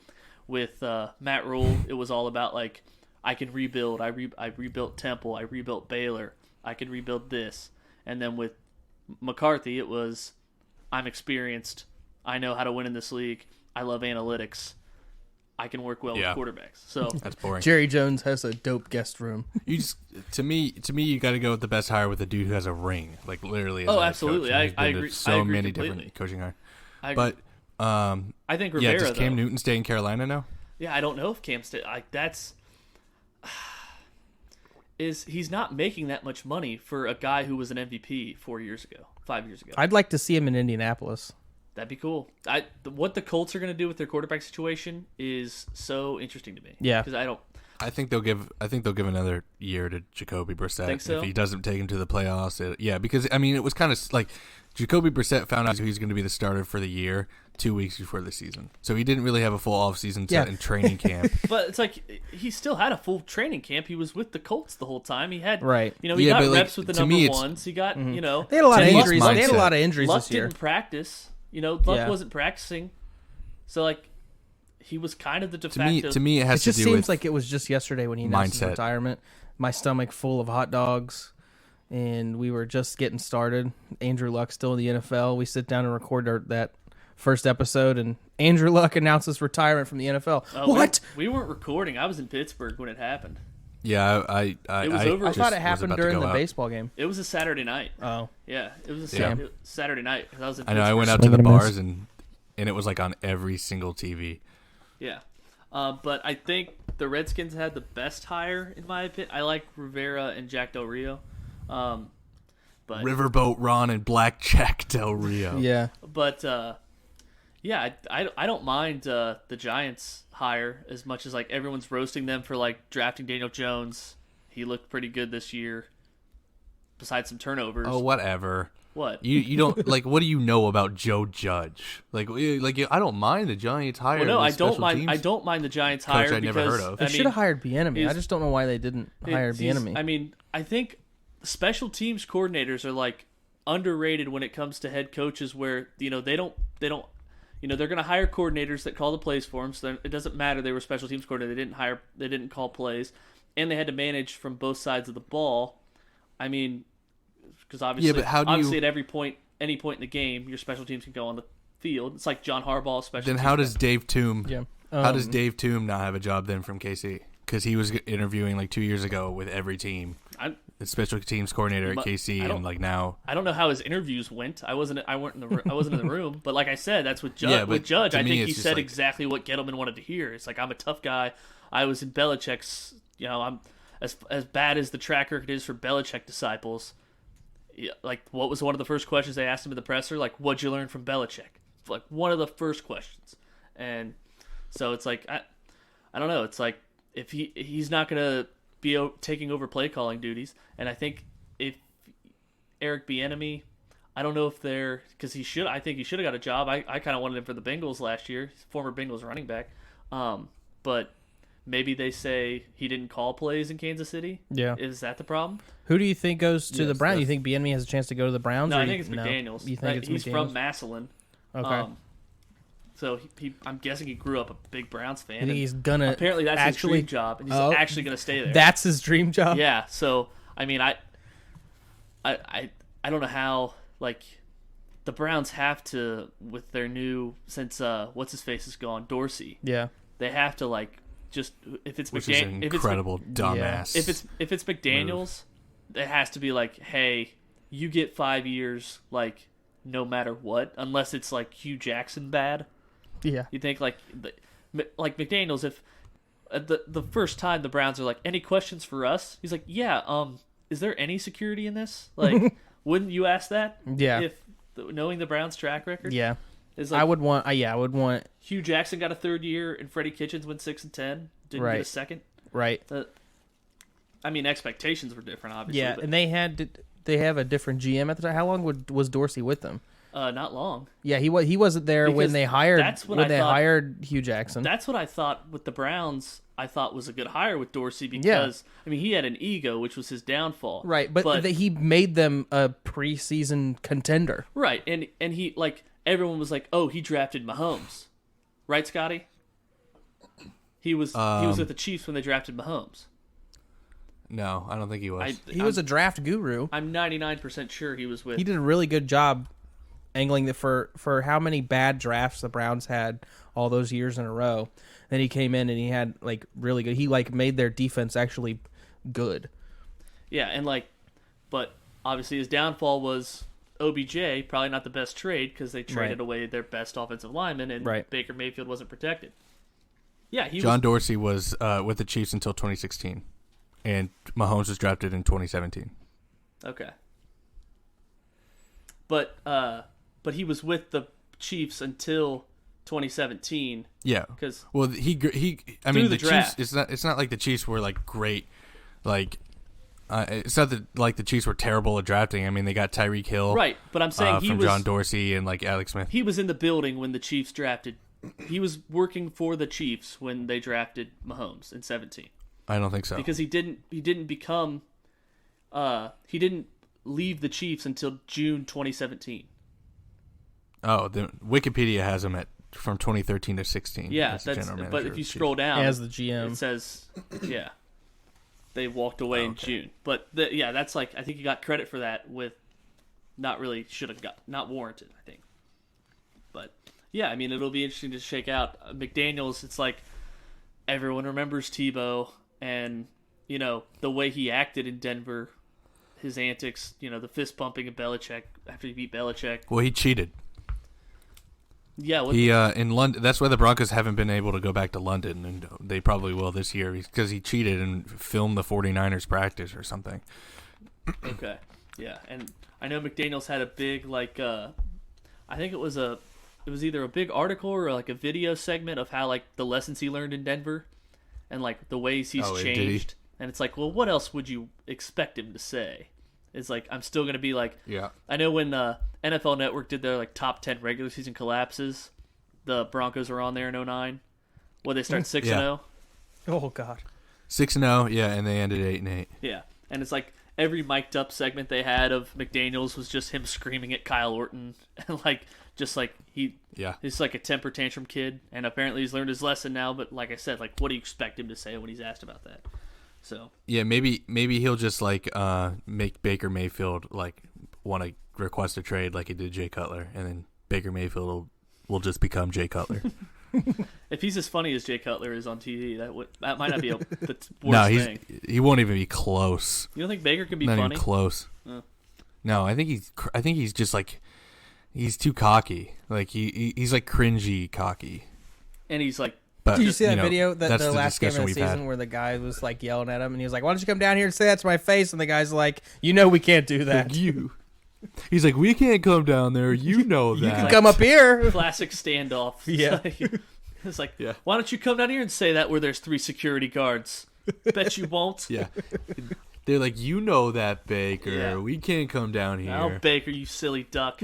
With Matt Rule, it was all about like I can rebuild. I rebuilt Temple. I rebuilt Baylor. I can rebuild this. And then with McCarthy, it was I'm experienced. I know how to win in this league. I love analytics. I can work well Yeah. with quarterbacks. So That's boring. Jerry Jones has a dope guest room. You just to me, you got to go with the best hire with a dude who has a ring, like literally. As Oh, a head absolutely. coach, and he's I been to agree- So I agree many completely. different coaching hires. I agree. But I think yeah, Rivera does Cam though. Newton stay in Carolina now? Yeah, I don't know if Cam State like that's he's not making that much money for a guy who was an MVP 5 years ago. I'd like to see him in Indianapolis. That'd be cool. What the Colts are going to do with their quarterback situation is so interesting to me. Yeah. because I think they'll give another year to Jacoby Brissett Think so? if he doesn't take him to the playoffs. Yeah, because I mean it was kind of like Jacoby Brissett found out he was going to be the starter for the year 2 weeks before the season, so he didn't really have a full offseason set in training camp. but it's like he still had a full training camp. He was with the Colts the whole time. He had Right. he Yeah, got but, like, reps with the to number me, it's- ones. He got They had a lot of To me, it's injuries. They had a mindset. lot of injuries Luck this year. didn't practice. Luck Yeah. wasn't practicing, so like he was kind of the de to me, facto. it has It just to do seems with like it was just yesterday when he announced his mindset. retirement. My stomach full of hot dogs, and we were just getting started. Andrew Luck still in the NFL. We sit down and record that first episode, and Andrew Luck announces retirement from the NFL. What? We weren't recording. I was in Pittsburgh when it happened. yeah. It was over. I just thought it was happened about to during go the out. baseball game. It was a Saturday night. Oh, Yeah, it was a Yeah. Saturday night. 'Cause I was in I know. I Pittsburgh. went out to the Swing and a miss. bars and it was like on every single TV. Yeah, but I think the Redskins had the best hire in my opinion. I like Rivera and Jack Del Rio, but Riverboat Ron and Blackjack Del Rio. yeah. but yeah, I don't mind the Giants hire as much as like everyone's roasting them for like drafting Daniel Jones. He looked pretty good this year, besides some turnovers. Oh, whatever. What? You don't like. What do you know about Joe Judge? Like I don't mind the Giants hire. Well, no, I don't special mind. teams I don't mind the Giants coach hire I never because heard of. They I should mean, have hired Bieniemy. I he's- just don't know why they didn't hire he's- Bieniemy. I mean, I think special teams coordinators are like underrated when it comes to head coaches, where they don't they're going to hire coordinators that call the plays for them. So it doesn't matter they were special teams coordinator. They didn't call plays, and they had to manage from both sides of the ball. I mean, because obviously, but how do you- obviously at any point in the game, your special teams can go on the field. It's like John Harbaugh special. Then teams how does Dave Toom? yeah. How does Dave Toom not have a job then from KC? Because he was interviewing like 2 years ago with every team, the special teams coordinator at But KC, I don't- and like now. I don't know how his interviews went. I wasn't in the room, but like I said, that's with Judge. Yeah, but with Judge, to I me, think it's he just said like- exactly what Gettleman wanted to hear. It's like, I'm a tough guy. I was in Belichick's. I'm as bad as the track record is for Belichick disciples. Yeah, like, what was one of the first questions they asked him in the presser? Like, what'd you learn from Belichick? Like one of the first questions, and so it's like I don't know. It's like if he's not gonna be taking over play calling duties, and I think if Eric Bieniemy, I don't know if they're because I think he should have got a job. I kind of wanted him for the Bengals last year, former Bengals running back, but maybe they say he didn't call plays in Kansas City. Yeah. Is that the problem? Who do you think goes to the Yes, Browns? You that's- think Bieniemy has a chance to go to the Browns? No, or I think it's no? McDaniels. You think it's He's McDaniels? from Massillon. Okay. So I'm guessing he grew up a big Browns fan. you think and he's gonna apparently that's actually his dream job, and he's Oh. actually going to stay there. That's his dream job. Yeah. So I mean, I don't know how like the Browns have to with their new since what's his face is gone, Dorsey. Yeah. They have to like just if it's Which is an incredible dumbass. if it's McDaniels, it has to be like, hey, you get 5 years, like no matter what, unless it's like Hugh Jackson bad. Yeah. You think like McDaniels, if the first time the Browns are like, any questions for us? He's like, yeah. Is there any security in this? Like, wouldn't you ask that? Yeah. If knowing the Browns' track record. Yeah. Is like, I would want. I would want. Hugh Jackson got a third year, and Freddie Kitchens went 6-10. Didn't Right. get a second. Right. I mean, expectations were different, obviously. Yeah, but, and they have a different GM at the time. How long was Dorsey with them? not long. Yeah, he wasn't there when Because they hired that's what I thought- hired Hugh Jackson. That's what I thought with the Browns. I thought was a good hire with Dorsey because I mean he had an ego, which was his downfall. Right, but he made them a preseason contender. Right, and he like everyone was like, oh, he drafted Mahomes, right, Scotty? He was with the Chiefs when they drafted Mahomes. No, I don't think he was. He was a draft guru. I'm 99% sure he was with. He did a really good job angling for how many bad drafts the Browns had all those years in a row. Then he came in and he had like really good. He like made their defense actually good. Yeah, and like, but obviously his downfall was OBJ, probably not the best trade because they traded away their best offensive lineman, and Baker Mayfield wasn't protected. Yeah, John Dorsey was with the Chiefs until 2016, and Mahomes was drafted in 2017. Okay. But he was with the Chiefs until 2017. Yeah. Because well, I mean, the draft. Chiefs. It's not like the Chiefs were like great. Like, it's not that like the Chiefs were terrible at drafting. I mean, they got Tyreek Hill, right? But I'm saying he from was John Dorsey and like Alex Smith. He was in the building when the Chiefs drafted. He was working for the Chiefs when they drafted Mahomes in 17. I don't think so because he didn't become. He didn't leave the Chiefs until June 2017. Oh, the Wikipedia has him from 2013 to 16. Yeah, as the general manager but if of you the scroll Chiefs. down, As the GM. it says, yeah, they walked away in June. But that's like I think he got credit for that with not really should have got not warranted. I think, but yeah, I mean it'll be interesting to shake out McDaniels. It's like everyone remembers Tebow and you know the way he acted in Denver, his antics, you know the fist pumping of Belichick after he beat Belichick. Well, he cheated. Yeah, he in London. That's why the Broncos haven't been able to go back to London, and they probably will this year because he cheated and filmed the 49ers practice or something. Okay, yeah, and I know McDaniels had a big like, I think it was either a big article or like a video segment of how like the lessons he learned in Denver, and like the ways he's changed. And it's like, well, what else would you expect him to say? It's like I'm still gonna be like, yeah. I know when NFL Network did their like top 10 regular season collapses, the Broncos were on there in 09. Well, they start 6-0. Oh God. 6-0, yeah, and they ended 8-8. Yeah, and it's like every mic'd up segment they had of McDaniels was just him screaming at Kyle Orton and like he's like a temper tantrum kid, and apparently he's learned his lesson now. But like I said, like what do you expect him to say when he's asked about that? So yeah, maybe he'll just like make Baker Mayfield like want to request a trade like he did Jay Cutler, and then Baker Mayfield will just become Jay Cutler. If he's as funny as Jay Cutler is on TV, that might not be the worst thing. He won't even be close. You don't think Baker can be not funny? Even close. Oh. No, I think he's just like he's too cocky. Like he's like cringy cocky. And he's like. But, did you see that video that that's the last game of the we've season had. where the guy was like yelling at him and he was like, "Why don't you come down here and say that to my face?" And the guy's like, "You know we can't do that. He's like, we can't come down there. You know that. You can come up here." Classic standoff. Yeah. It's like, why don't you come down here and say that where there's 3 security guards? Bet you won't. Yeah. They're like, you know that, Baker. Yeah. We can't come down here. Oh, Baker, you silly duck.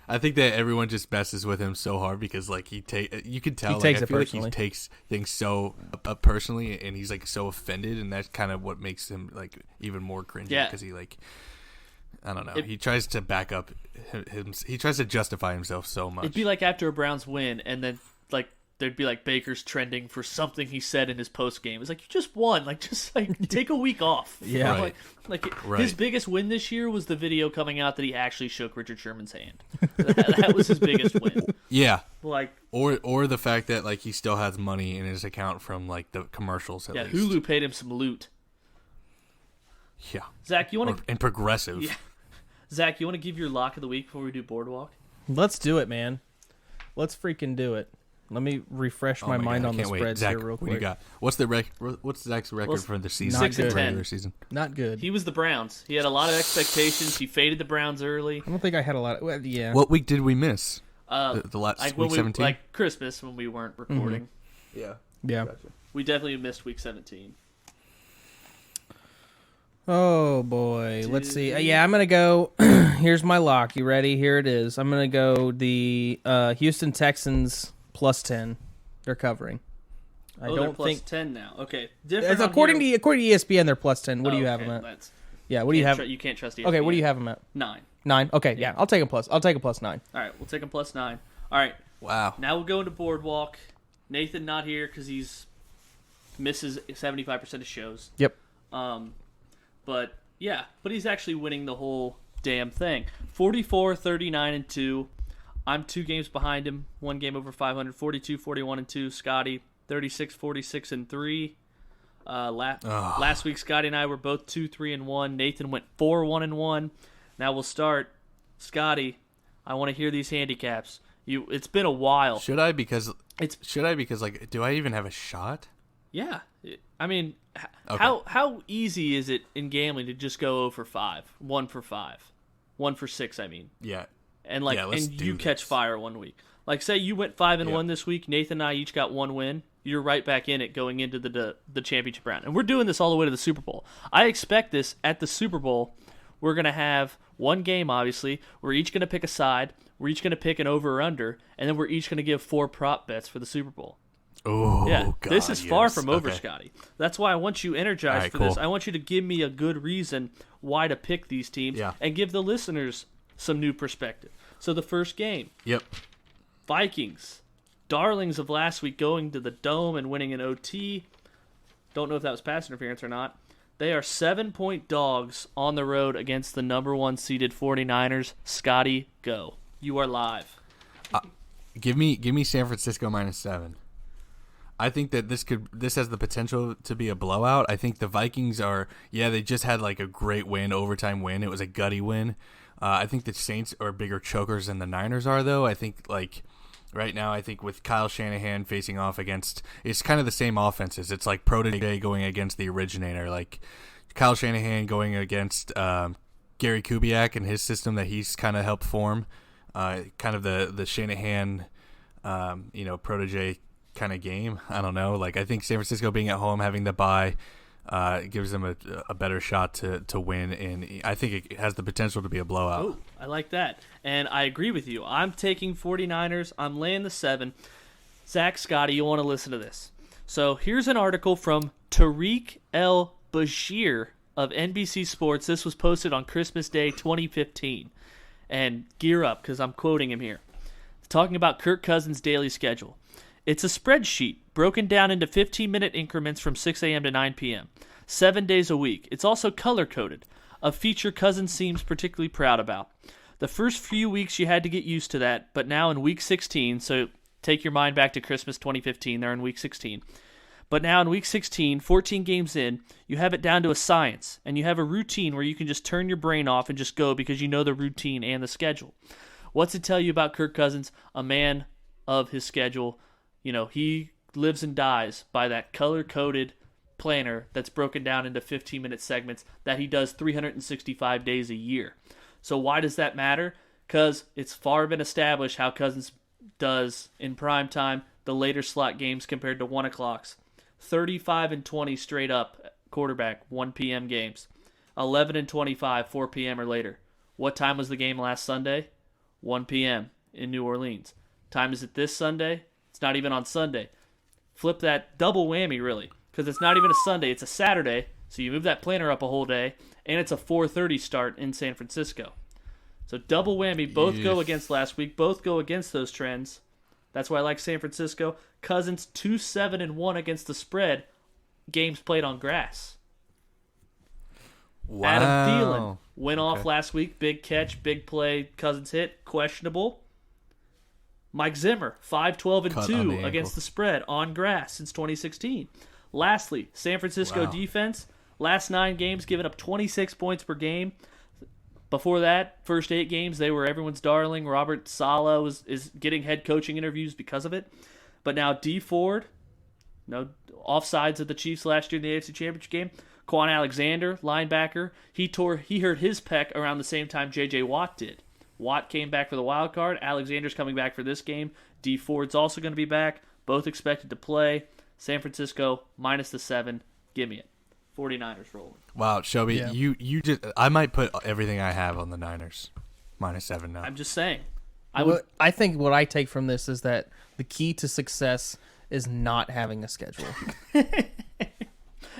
I think that everyone just messes with him so hard because, like, you can tell. He takes I it feel personally. like he takes things so personally, and he's like so offended, and that's kind of what makes him like even more cringy. Yeah. Because he like, I don't know. He tries to back up him. He tries to justify himself so much. It'd be like after a Browns win, and then like there'd be like Baker's trending for something he said in his post game. It's like you just won. Like just like take a week off. Yeah. Right. Like his biggest win this year was the video coming out that he actually shook Richard Sherman's hand. That was his biggest win. Yeah. Like or the fact that like he still has money in his account from like the commercials. At yeah, least. Hulu paid him some loot. Yeah. Zach, you want to? And Progressive. Yeah. Zach, you want to give your lock of the week before we do Boardwalk? Let's do it, man. Let's freaking do it. Let me refresh my mind God, on the can't wait. spreads Zach, here real what quick. do you got? What's Zach's record for the season? Not 6 and good. 10. Regular season. Not good. He was the Browns. He had a lot of expectations. He faded the Browns early. I don't think I had a lot. Well, yeah. What week did we miss? The last when week 17. like Christmas when we weren't recording. Yeah. Yeah. We definitely missed week 17. Oh boy. Let's see. Yeah, I'm gonna go. Here's my lock. You ready? Here it is. I'm gonna go the Houston Texans +10. They're covering. I they're don't plus think 10 now. Okay, different. it's on according here. to ESPN. They're +10. What do you have Okay, them at? that's- Yeah. What do you have? You can't trust ESPN. Okay. What do you have them at? 9. 9. Okay. Yeah. I'll take a plus. I'll take a +9. All right, we'll take him +9. All right, Wow. now we'll go into Boardwalk. Nathan not here because he's misses 75% of shows. Yep. But yeah, but he's actually winning the whole damn thing. 44, 39 and 2. I'm 2 games behind him. 1 game over 500. 42, 41 and 2. Scotty 36, 46 and 3. Last week Scotty and I were both 2, 3 and 1. Nathan went 4, 1 and 1. Now we'll start. Scotty, I want to hear these handicaps. It's been a while. Should I? Because like, do I even have a shot? Yeah, I mean, Okay. how easy is it in gambling to just go 0 for 5, 1 for 5, 1 for 6? I mean, Yeah. and like, Yeah, let's and do you catch this. fire one week. Like, say you went 5 and Yeah. 1 this week. Nathan and I each got 1 win. You're right back in it going into the championship round, and we're doing this all the way to the Super Bowl. I expect this at the Super Bowl. We're gonna have 1 game. Obviously, we're each gonna pick a side. We're each gonna pick an over or under, and then we're each gonna give 4 prop bets for the Super Bowl. Oh, Yeah, God, this is far yes. from over, Okay. Scotty. That's why I want you energized All right, for this. cool. I want you to give me a good reason why to pick these teams Yeah. and give the listeners some new perspective. So the first game, Yep. Vikings, darlings of last week going to the Dome and winning an OT. Don't know if that was pass interference or not. They are 7-point dogs on the road against the number 1 seeded 49ers. Scotty, go. You are live. Give me San Francisco -7. I think that this has the potential to be a blowout. I think the Vikings they just had like a great win, overtime win. It was a gutty win. I think the Saints are bigger chokers than the Niners are, though. I think like right now, I think with Kyle Shanahan facing off against, it's kind of the same offenses. It's like protege going against the originator, like Kyle Shanahan going against Gary Kubiak and his system that he's kind of helped form. Kind of the Shanahan, protege kind of game. I don't know. Like, I think San Francisco being at home, having the bye, gives them a better shot to win, and I think it has the potential to be a blowout. Oh, I like that. And I agree with you. I'm taking 49ers. I'm laying the 7. Zach, Scotty, you want to listen to this. So here's an article from Tariq El Bashir of NBC Sports. This was posted on Christmas Day 2015. And gear up, because I'm quoting him here. Talking about Kirk Cousins' daily schedule. It's a spreadsheet broken down into 15-minute increments from 6 a.m. to 9 p.m., 7 days a week. It's also color-coded, a feature Cousins seems particularly proud about. The first few weeks you had to get used to that, but now in week 16, so take your mind back to Christmas 2015, they're in week 16. But now in week 16, 14 games in, you have it down to a science, and you have a routine where you can just turn your brain off and just go because you know the routine and the schedule. What's it tell you about Kirk Cousins, a man of his schedule? You know, he lives and dies by that color-coded planner that's broken down into 15-minute segments that he does 365 days a year. So why does that matter? Because it's far been established how Cousins does in prime time, the later slot games compared to 1 o'clocks. 35 and 20 straight up quarterback, 1 p.m. games. 11 and 25, 4 p.m. or later. What time was the game last Sunday? 1 p.m. in New Orleans. Time is it this Sunday? It's not even on Sunday. Flip that double whammy, really, because it's not even a Sunday. It's a Saturday, so you move that planner up a whole day, and it's a 4:30 start in San Francisco. So double whammy, both go against last week, both go against those trends. That's why I like San Francisco. Cousins 2-7-1 against the spread. Games played on grass. Wow. Adam Thielen went off last week. Big catch, big play. Cousins hit. Questionable. Mike Zimmer, 5-12-2 against the spread on grass since 2016. Lastly, San Francisco defense, last 9 games giving up 26 points per game. Before that, first 8 games, they were everyone's darling. Robert Saleh is getting head coaching interviews because of it. But now D Ford, no offsides of the Chiefs last year in the AFC Championship game. Quan Alexander, linebacker, he hurt his pec around the same time J.J. Watt did. Watt came back for the wild card. Alexander's coming back for this game. D Ford's also going to be back. Both expected to play. San Francisco minus the 7. Give me it. 49ers rolling. Wow, Shelby, Yeah. you just I might put everything I have on the Niners. minus 7 now. I'm just saying. I think what I take from this is that the key to success is not having a schedule.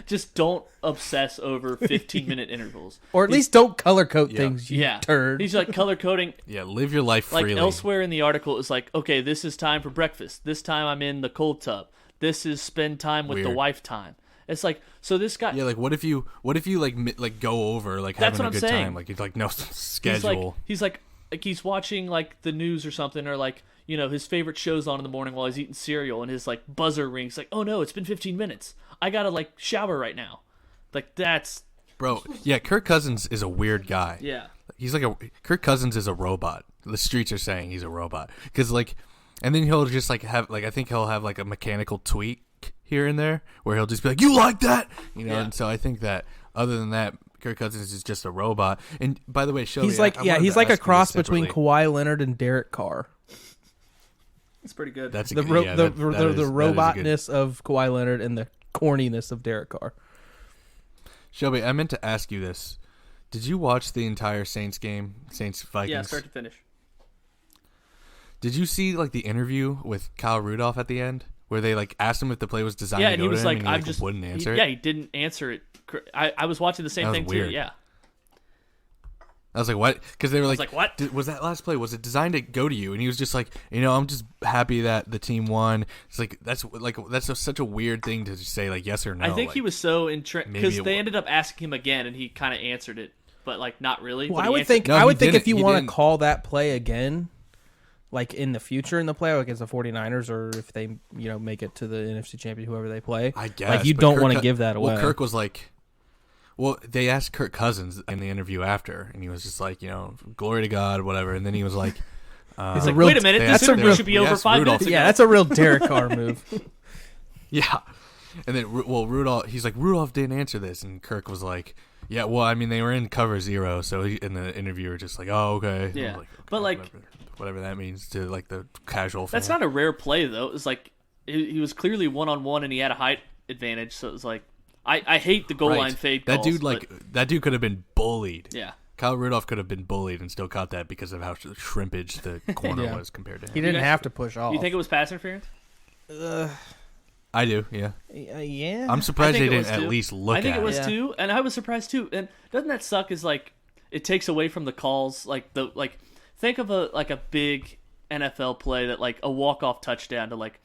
Just don't obsess over 15-minute intervals. Or at least don't color code Yeah. things, you Yeah. turd. He's like color coding. Yeah, live your life Like freely. elsewhere in the article, it's like, okay, this is time for breakfast. This time I'm in the cold tub. This is spend time with the Weird. wife time. It's like, so this guy, Yeah, like what if you like go over like That's having what a I'm good saying. time? Like it's like no he's schedule. like he's watching like the news or something, or like, you know, his favorite show's on in the morning while he's eating cereal, and his like buzzer rings like, oh no, it's been 15 minutes. I gotta like shower right now. Like that's Bro, yeah, Kirk Cousins is a weird guy. yeah. He's like Kirk Cousins is a robot. The streets are saying he's a robot because like, and then he'll just like have like I think he'll have like a mechanical tweak here and there where he'll just be like, you like that, you know. Yeah. And so I think that other than that, Kirk Cousins is just a robot. And by the way, Shelby, He's like, I yeah, wanted he's to like a ask you cross this between separately. Kawhi Leonard and Derek Carr. It's pretty good. That's a The good- ro- yeah, the that- the, that the, is- the that is a good- robotness of Kawhi Leonard and the corniness of Derek Carr. Shelby, I meant to ask you this. Did you watch the entire Saints game, Saints Vikings? Yeah, start to finish. Did you see like the interview with Kyle Rudolph at the end, where they like asked him if the play was designed Yeah, to and go he was to him, like, and he I'm just wouldn't he- answer it? Yeah, he didn't answer it. I was watching the same That was thing weird. too. Yeah, I was like, what? Because they were like, like, what? Was that last play? Was it designed to go to you? And he was just like, you know, I'm just happy that the team won. It's like that's such a weird thing to just say, like yes or no. I think like, he was so intrigued maybe because it they wa- ended up asking him again, and he kind of answered it, but like not really. Well, but I he would answered- think No, I he would think if didn't. you He want to didn't. call that play again, like in the future in the play, like against the 49ers, or if they make it to the NFC Championship, whoever they play, I guess like you but don't Kirk want to Cou- give that away. Well, Kirk was like, well, they asked Kirk Cousins in the interview after, and he was just like, you know, glory to God, whatever. And then he was like, It's Like, a real- wait a minute, they this asked- interview they- should be we over asked 5 Rudolph- minutes ago. yeah, that's a real Derek Carr move. yeah. And then, Rudolph, he's like, Rudolph didn't answer this. And Kirk was like, yeah, well, I mean, they were in cover 0. So in the interviewer just like, oh, okay. Yeah. I was like, But, like- whatever that means to like the casual fan. That's not a rare play though. It's like he was clearly 1-on-1, and he had a height advantage. So it was like I hate the goal Right. line fade That calls, dude, but that dude could have been bullied. yeah. Kyle Rudolph could have been bullied and still caught that because of how shrimpage the corner Yeah. was compared to him. He didn't guys- have to push off. You think it was pass interference? I do, yeah. Yeah. I'm surprised I think they it was didn't at too. least look I think at it was Yeah. too, and I was surprised too. And doesn't that suck? Is like it takes away from the calls. Like think of a big NFL play that like a walk off touchdown to like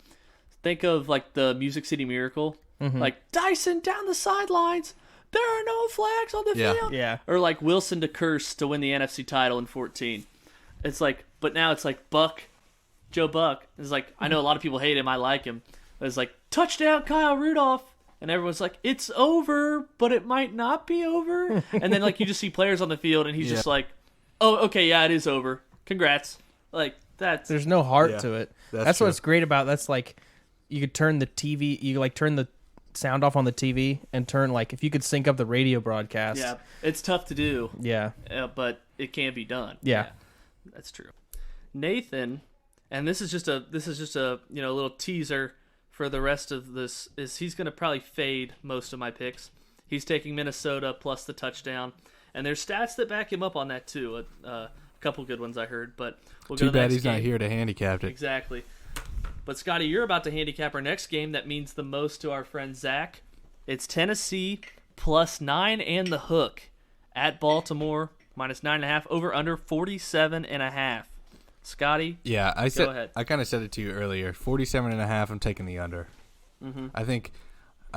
think of like the Music City Miracle, like Dyson down the sidelines. There are no flags on the Yeah. field. Yeah. Or like Wilson to Curse to win the NFC title in 14. It's like, but now it's like Joe Buck. It's like, I know a lot of people hate him. I like him. But it's like, touchdown Kyle Rudolph. And everyone's like, it's over, but it might not be over. And then like you just see players on the field and he's just like, oh, okay, yeah, it is over. Congrats. Like that's There's no heart Yeah, to it. that's That's true. what's great about that's like you could turn the TV, you like turn the sound off on the TV and turn like if you could sync up the radio broadcast. yeah, it's tough to do, Yeah. but it can be done. Yeah. That's true. Nathan, and this is just a little teaser for the rest of this is he's going to probably fade most of my picks. He's taking Minnesota plus the touchdown, and there's stats that back him up on that too. A couple good ones I heard, but we'll go Too to the bad next he's not game. here to handicap it. Exactly. But Scotty, you're about to handicap our next game. That means the most to our friend Zach. It's Tennessee plus 9 and the hook at Baltimore minus 9.5 over under 47.5. Scotty, Yeah, ahead. I kind of said it to you earlier. 47.5, I'm taking the under. Mm-hmm. I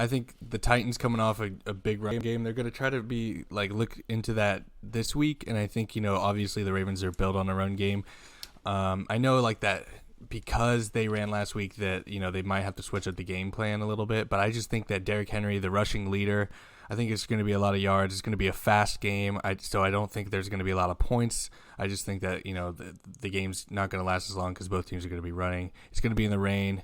think the Titans coming off a big run game, they're going to try to be like look into that this week, and I think obviously the Ravens are built on a run game. I know like that because they ran last week that they might have to switch up the game plan a little bit, but I just think that Derrick Henry, the rushing leader, I think it's going to be a lot of yards. It's going to be a fast game. So I don't think there's going to be a lot of points. I just think that the game's not going to last as long because both teams are going to be running. It's going to be in the rain.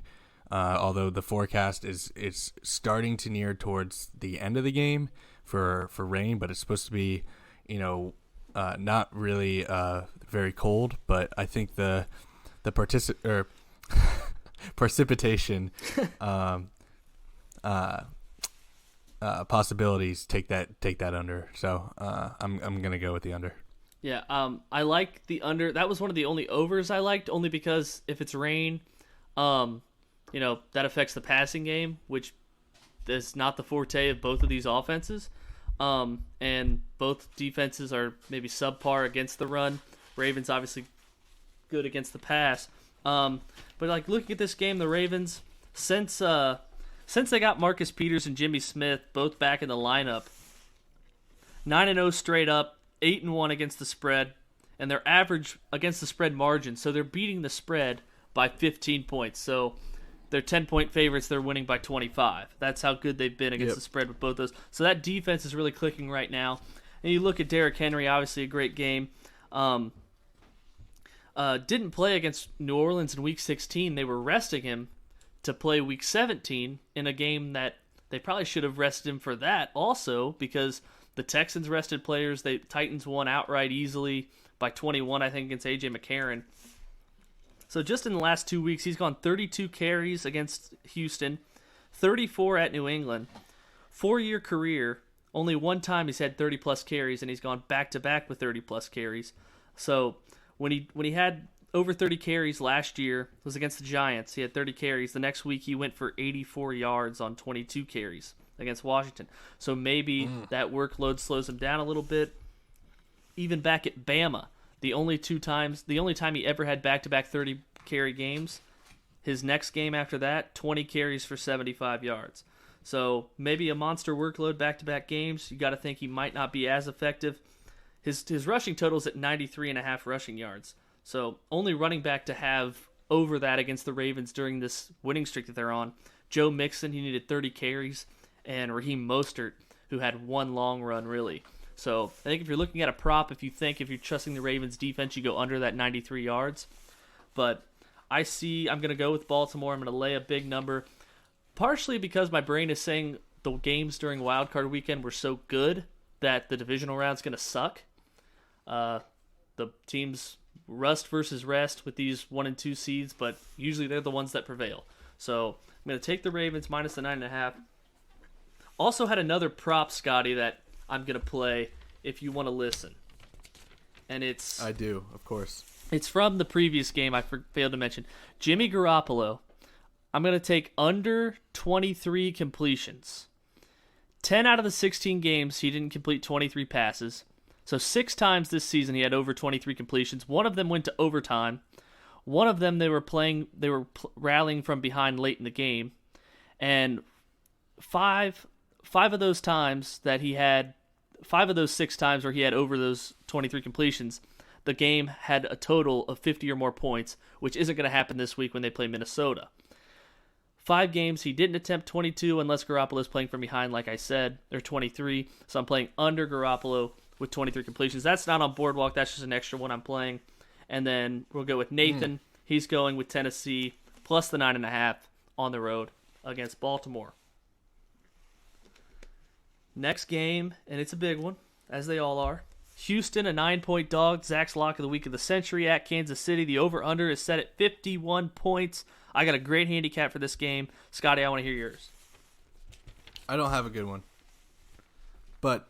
Although the forecast is starting to near towards the end of the game for rain, but it's supposed to be, not really very cold. But I think the precipitation possibilities take that under. So I'm gonna go with the under. Yeah, I like the under. That was one of the only overs I liked, only because if it's rain, that affects the passing game, which is not the forte of both of these offenses. And both defenses are maybe subpar against the run. Ravens obviously good against the pass. But like looking at this game, the Ravens, since they got Marcus Peters and Jimmy Smith both back in the lineup, 9-0 straight up, 8-1 against the spread, and their average against the spread margin. So they're beating the spread by 15 points. So they're 10-point favorites. They're winning by 25. That's how good they've been against the spread with both those. So that defense is really clicking right now. And you look at Derrick Henry, obviously a great game. Didn't play against New Orleans in Week 16. They were resting him to play Week 17 in a game that they probably should have rested him for that also, because the Texans rested players. The Titans won outright easily by 21, I think, against A.J. McCarron. So just in the last 2 weeks, he's gone 32 carries against Houston, 34 at New England. 4-year career, only one time he's had 30-plus carries, and he's gone back-to-back with 30-plus carries. So when he had over 30 carries last year, it was against the Giants. He had 30 carries. The next week, he went for 84 yards on 22 carries against Washington. So maybe that workload slows him down a little bit. Even back at Bama, the only time he ever had back-to-back 30-carry games, his next game after that, 20 carries for 75 yards. So maybe a monster workload back-to-back games. You got to think he might not be as effective. His rushing total is at 93.5 rushing yards. So only running back to have over that against the Ravens during this winning streak that they're on. Joe Mixon, he needed 30 carries, and Raheem Mostert, who had one long run, really. So I think if you're looking at a prop, if you're trusting the Ravens defense, you go under that 93 yards. But I'm going to go with Baltimore. I'm going to lay a big number, partially because my brain is saying the games during Wild Card Weekend were so good that the divisional round's going to suck. The teams rust versus rest with these 1 and 2 seeds, but usually they're the ones that prevail. So I'm going to take the Ravens minus the 9.5. Also had another prop, Scotty, that I'm going to play if you want to listen. And I do, of course. It's from the previous game I failed to mention. Jimmy Garoppolo, I'm going to take under 23 completions. 10 out of the 16 games, he didn't complete 23 passes. So 6 times this season he had over 23 completions. One of them went to overtime. One of them they were rallying from behind late in the game. And five of those times that he had, 5 of those 6 times where he had over those 23 completions, the game had a total of 50 or more points, which isn't going to happen this week when they play Minnesota. 5 games, he didn't attempt 22 unless Garoppolo's playing from behind, like I said. They're 23, so I'm playing under Garoppolo with 23 completions. That's not on Boardwalk. That's just an extra one I'm playing. And then we'll go with Nathan. He's going with Tennessee plus the 9.5 on the road against Baltimore. Next game, and it's a big one, as they all are. Houston, a 9-point dog. Zach's lock of the week of the century at Kansas City. The over-under is set at 51 points. I got a great handicap for this game. Scotty, I want to hear yours. I don't have a good one. But,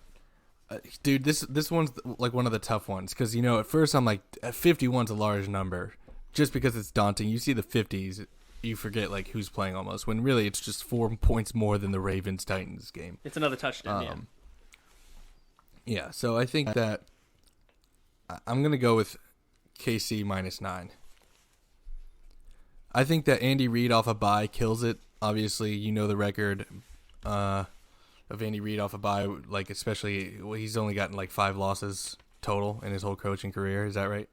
dude, this one's like one of the tough ones. Because, at first I'm like, 51's a large number. Just because it's daunting. You see the 50s, you forget like who's playing almost. When really it's just 4 points more than the Ravens-Titans game. It's another touchdown, Yeah, so I think that I'm going to go with KC minus 9. I think that Andy Reid off a bye kills it. Obviously, the record of Andy Reid off a bye, like especially he's only gotten like 5 losses total in his whole coaching career. Is that right?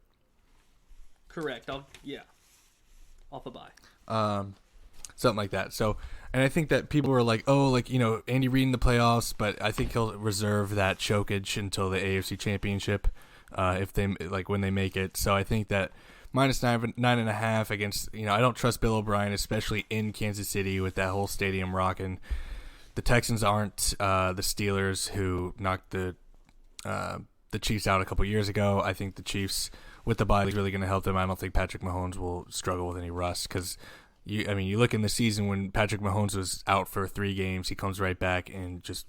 Correct. Off a bye. something like that. So, and I think that people were like, oh, like, you know, Andy Reid in the playoffs, but I think he'll reserve that chokage until the AFC Championship, if they like when they make it. So I think that -9.5 against, you know, I don't trust Bill O'Brien, especially in Kansas City with that whole stadium rocking. The Texans aren't the Steelers who knocked the Chiefs out a couple years ago. I think the Chiefs with the bye is really going to help them. I don't think Patrick Mahomes will struggle with any rust because, you look in the season when Patrick Mahomes was out for 3 games, he comes right back and just,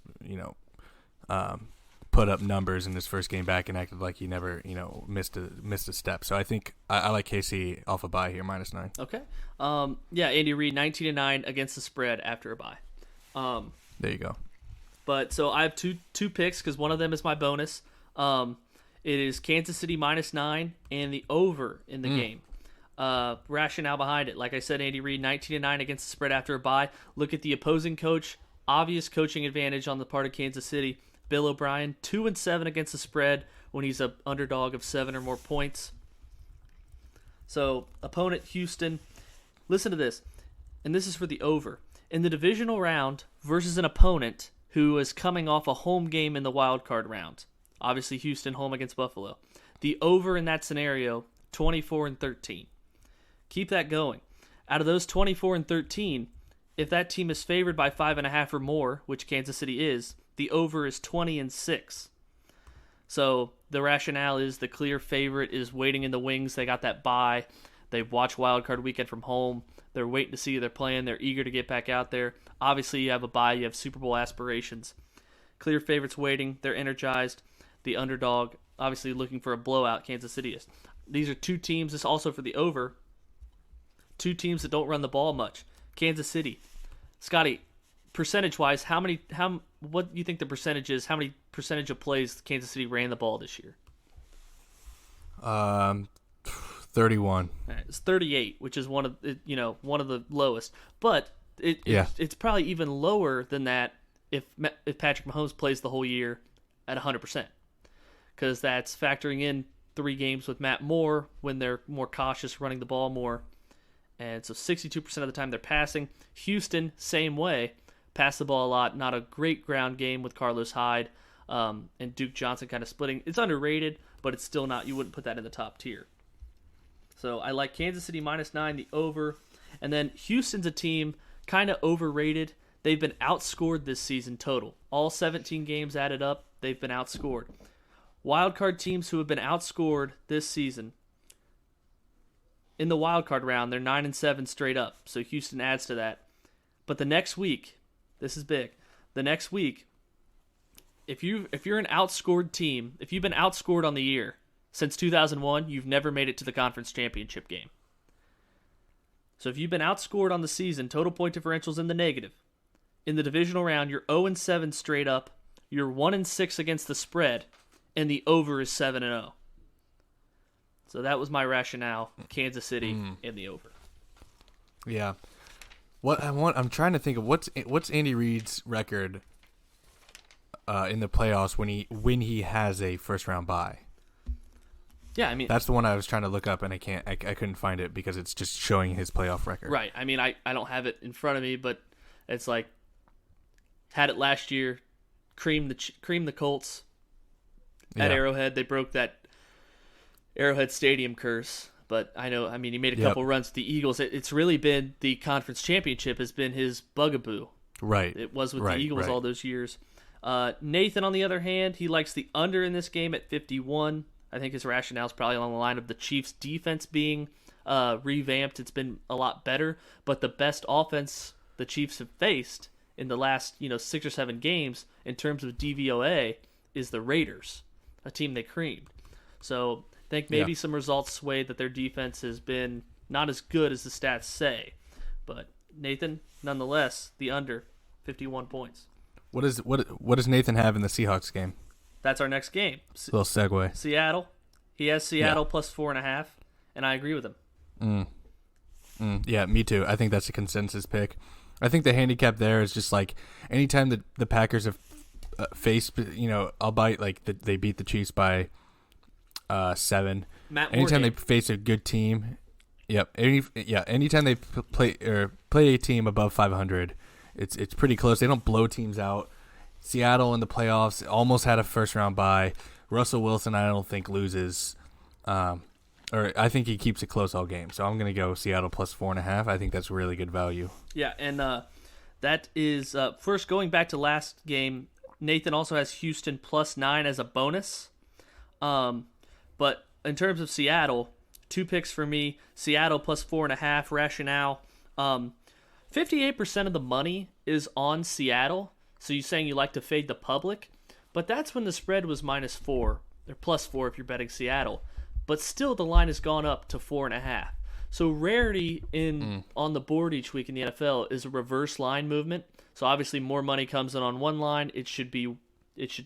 put up numbers in his first game back and acted like he never, missed a step. So I think I like KC off a bye here, -9. Okay. Andy Reid 19-9 against the spread after a bye. There you go. But so I have two picks because one of them is my bonus. It is Kansas City -9 and the over in the game. Rationale behind it, like I said, Andy Reid 19-9 against the spread after a bye. Look at the opposing coach. Obvious coaching advantage on the part of Kansas City. Bill O'Brien 2-7 against the spread when he's an underdog of 7 or more points. So opponent Houston. Listen to this, and this is for the over. In the divisional round versus an opponent who is coming off a home game in the wild card round. Obviously, Houston home against Buffalo. The over in that scenario, 24-13. Keep that going. Out of those 24-13, if that team is favored by 5.5 or more, which Kansas City is, the over is 20-6. So the rationale is the clear favorite is waiting in the wings. They got that bye. They've watched Wild Card Weekend from home. They're waiting to see who they're playing. They're eager to get back out there. Obviously, you have a bye. You have Super Bowl aspirations. Clear favorites waiting. They're energized. The underdog, obviously looking for a blowout, Kansas City is. These are two teams. This is also for the over. Two teams that don't run the ball much. Kansas City. Scotty, percentage-wise, what do you think the percentage is? How many percentage of plays Kansas City ran the ball this year? 31. It's 38, which is one of the lowest. But it's probably even lower than that if Patrick Mahomes plays the whole year at 100%, because that's factoring in 3 games with Matt Moore when they're more cautious running the ball more. And so 62% of the time they're passing. Houston, same way. Pass the ball a lot. Not a great ground game with Carlos Hyde and Duke Johnson kind of splitting. It's underrated, but it's still not. You wouldn't put that in the top tier. So I like Kansas City -9, the over. And then Houston's a team kind of overrated. They've been outscored this season total. All 17 games added up, they've been outscored. Wildcard teams who have been outscored this season, in the wildcard round, they're 9-7 straight up. So Houston adds to that. But the next week, this is big. The next week, if you're an outscored team, if you've been outscored on the year since 2001, you've never made it to the conference championship game. So if you've been outscored on the season, total point differential's in the negative. In the divisional round, you're 0-7 straight up. You're 1-6 against the spread, and the over is 7-0. So that was my rationale. Kansas City and the over. Yeah. I'm trying to think of what's Andy Reid's record in the playoffs when he has a first round bye. Yeah, I mean that's the one I was trying to look up and I couldn't find it because it's just showing his playoff record. Right. I mean I don't have it in front of me, but it's like had it last year, creamed the Colts at Arrowhead. They broke that Arrowhead Stadium curse. But he made a couple runs to the Eagles. It's really been the conference championship has been his bugaboo. Right. It was with the Eagles all those years. Nathan, on the other hand, he likes the under in this game at 51. I think his rationale is probably along the line of the Chiefs' defense being revamped. It's been a lot better. But the best offense the Chiefs have faced in the last 6 or 7 games in terms of DVOA is the Raiders, a team they creamed. So I think maybe some results sway that their defense has been not as good as the stats say. But Nathan, nonetheless, the under 51 points. What does Nathan have in the Seahawks game? That's our next game. Little segue. Seattle. He has Seattle plus 4.5, and I agree with him. Yeah, me too. I think that's a consensus pick. I think the handicap there is just like anytime the Packers have faced, albeit like they beat the Chiefs by 7. Matt Moore anytime game. they face a good team, Yep. Anytime they play a team above 500, it's pretty close. They don't blow teams out. Seattle in the playoffs almost had a first round bye. Russell Wilson, I don't think loses, or I think he keeps it close all game. So I'm gonna go Seattle plus 4.5. I think that's really good value. Yeah, and that is first going back to last game. Nathan also has Houston plus 9 as a bonus. But in terms of Seattle, 2 picks for me. Seattle plus 4.5 rationale. 58% of the money is on Seattle. So you're saying you like to fade the public, but that's when the spread was -4 or +4 if you're betting Seattle. But still, the line has gone up to 4.5. So rarity on the board each week in the NFL is a reverse line movement. So obviously, more money comes in on one line, it should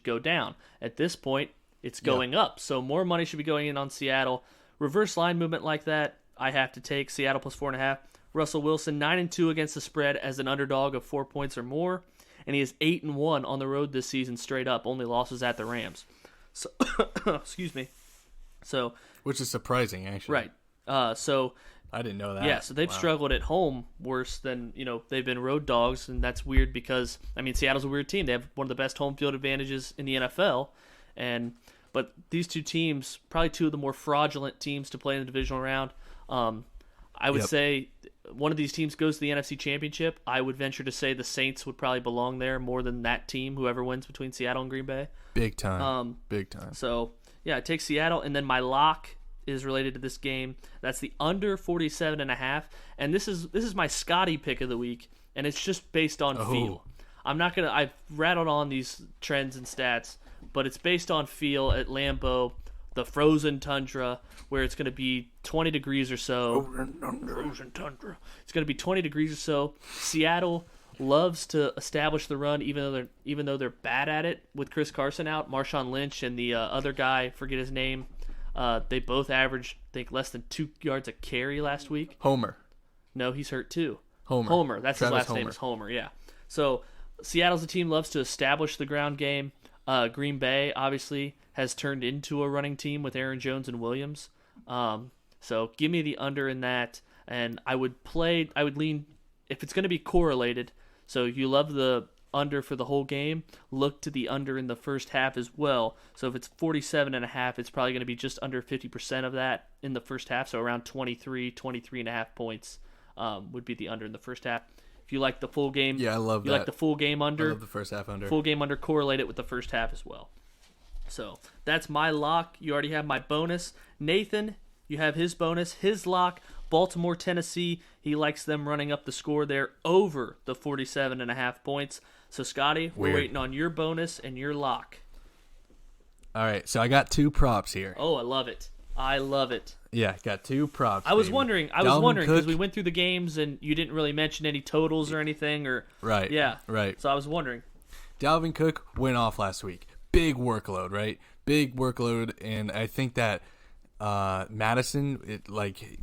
go down. At this point, it's going up. So more money should be going in on Seattle. Reverse line movement like that, I have to take Seattle plus 4.5. Russell Wilson 9-2 against the spread as an underdog of 4 points or more. And he is 8-1 on the road this season straight up. Only losses at the Rams. So, excuse me. So, which is surprising, actually. Right. So I didn't know that. Yeah. So they've struggled at home worse than they've been road dogs, and that's weird because Seattle's a weird team. They have one of the best home field advantages in the NFL, but these two teams, probably two of the more fraudulent teams to play in the divisional round. I would say one of these teams goes to the NFC Championship. I would venture to say the Saints would probably belong there more than that team, whoever wins between Seattle and Green Bay. Big time. Big time. So, yeah, I take Seattle, and then my lock is related to this game. That's the under 47.5, and this is my Scotty pick of the week, and it's just based on feel. I've rattled on these trends and stats, but it's based on feel at Lambeau, the frozen tundra, where it's going to be 20 degrees or so. Frozen tundra. It's going to be 20 degrees or so. Seattle loves to establish the run, even though they're bad at it. With Chris Carson out, Marshawn Lynch and the other guy, forget his name, they both averaged, I think, less than 2 yards a carry last week. Homer. No, he's hurt too. Homer. That's Travis his last name is Homer, yeah. So Seattle's a team loves to establish the ground game. Green Bay, obviously, has turned into a running team with Aaron Jones and Williams. So give me the under in that, and I would lean, if it's going to be correlated, so if you love the under for the whole game, look to the under in the first half as well. So if it's 47.5, it's probably going to be just under 50% of that in the first half, so around 23.5 points would be the under in the first half. If you like the full game, I love that. You like the full game under. I love the first half under. Full game under, correlate it with the first half as well. So that's my lock. You already have my bonus. Nathan, you have his bonus. His lock, Baltimore, Tennessee. He likes them running up the score there over the 47.5 points. So, Scotty, we're waiting on your bonus and your lock. All right, so I got 2 props here. Oh, I love it. I love it. Yeah, got 2 props. I was baby. wondering because we went through the games and you didn't really mention any totals or anything, or right. Yeah, right. So I was wondering. Dalvin Cook went off last week. Big workload, right? Big workload, and I think that Madison,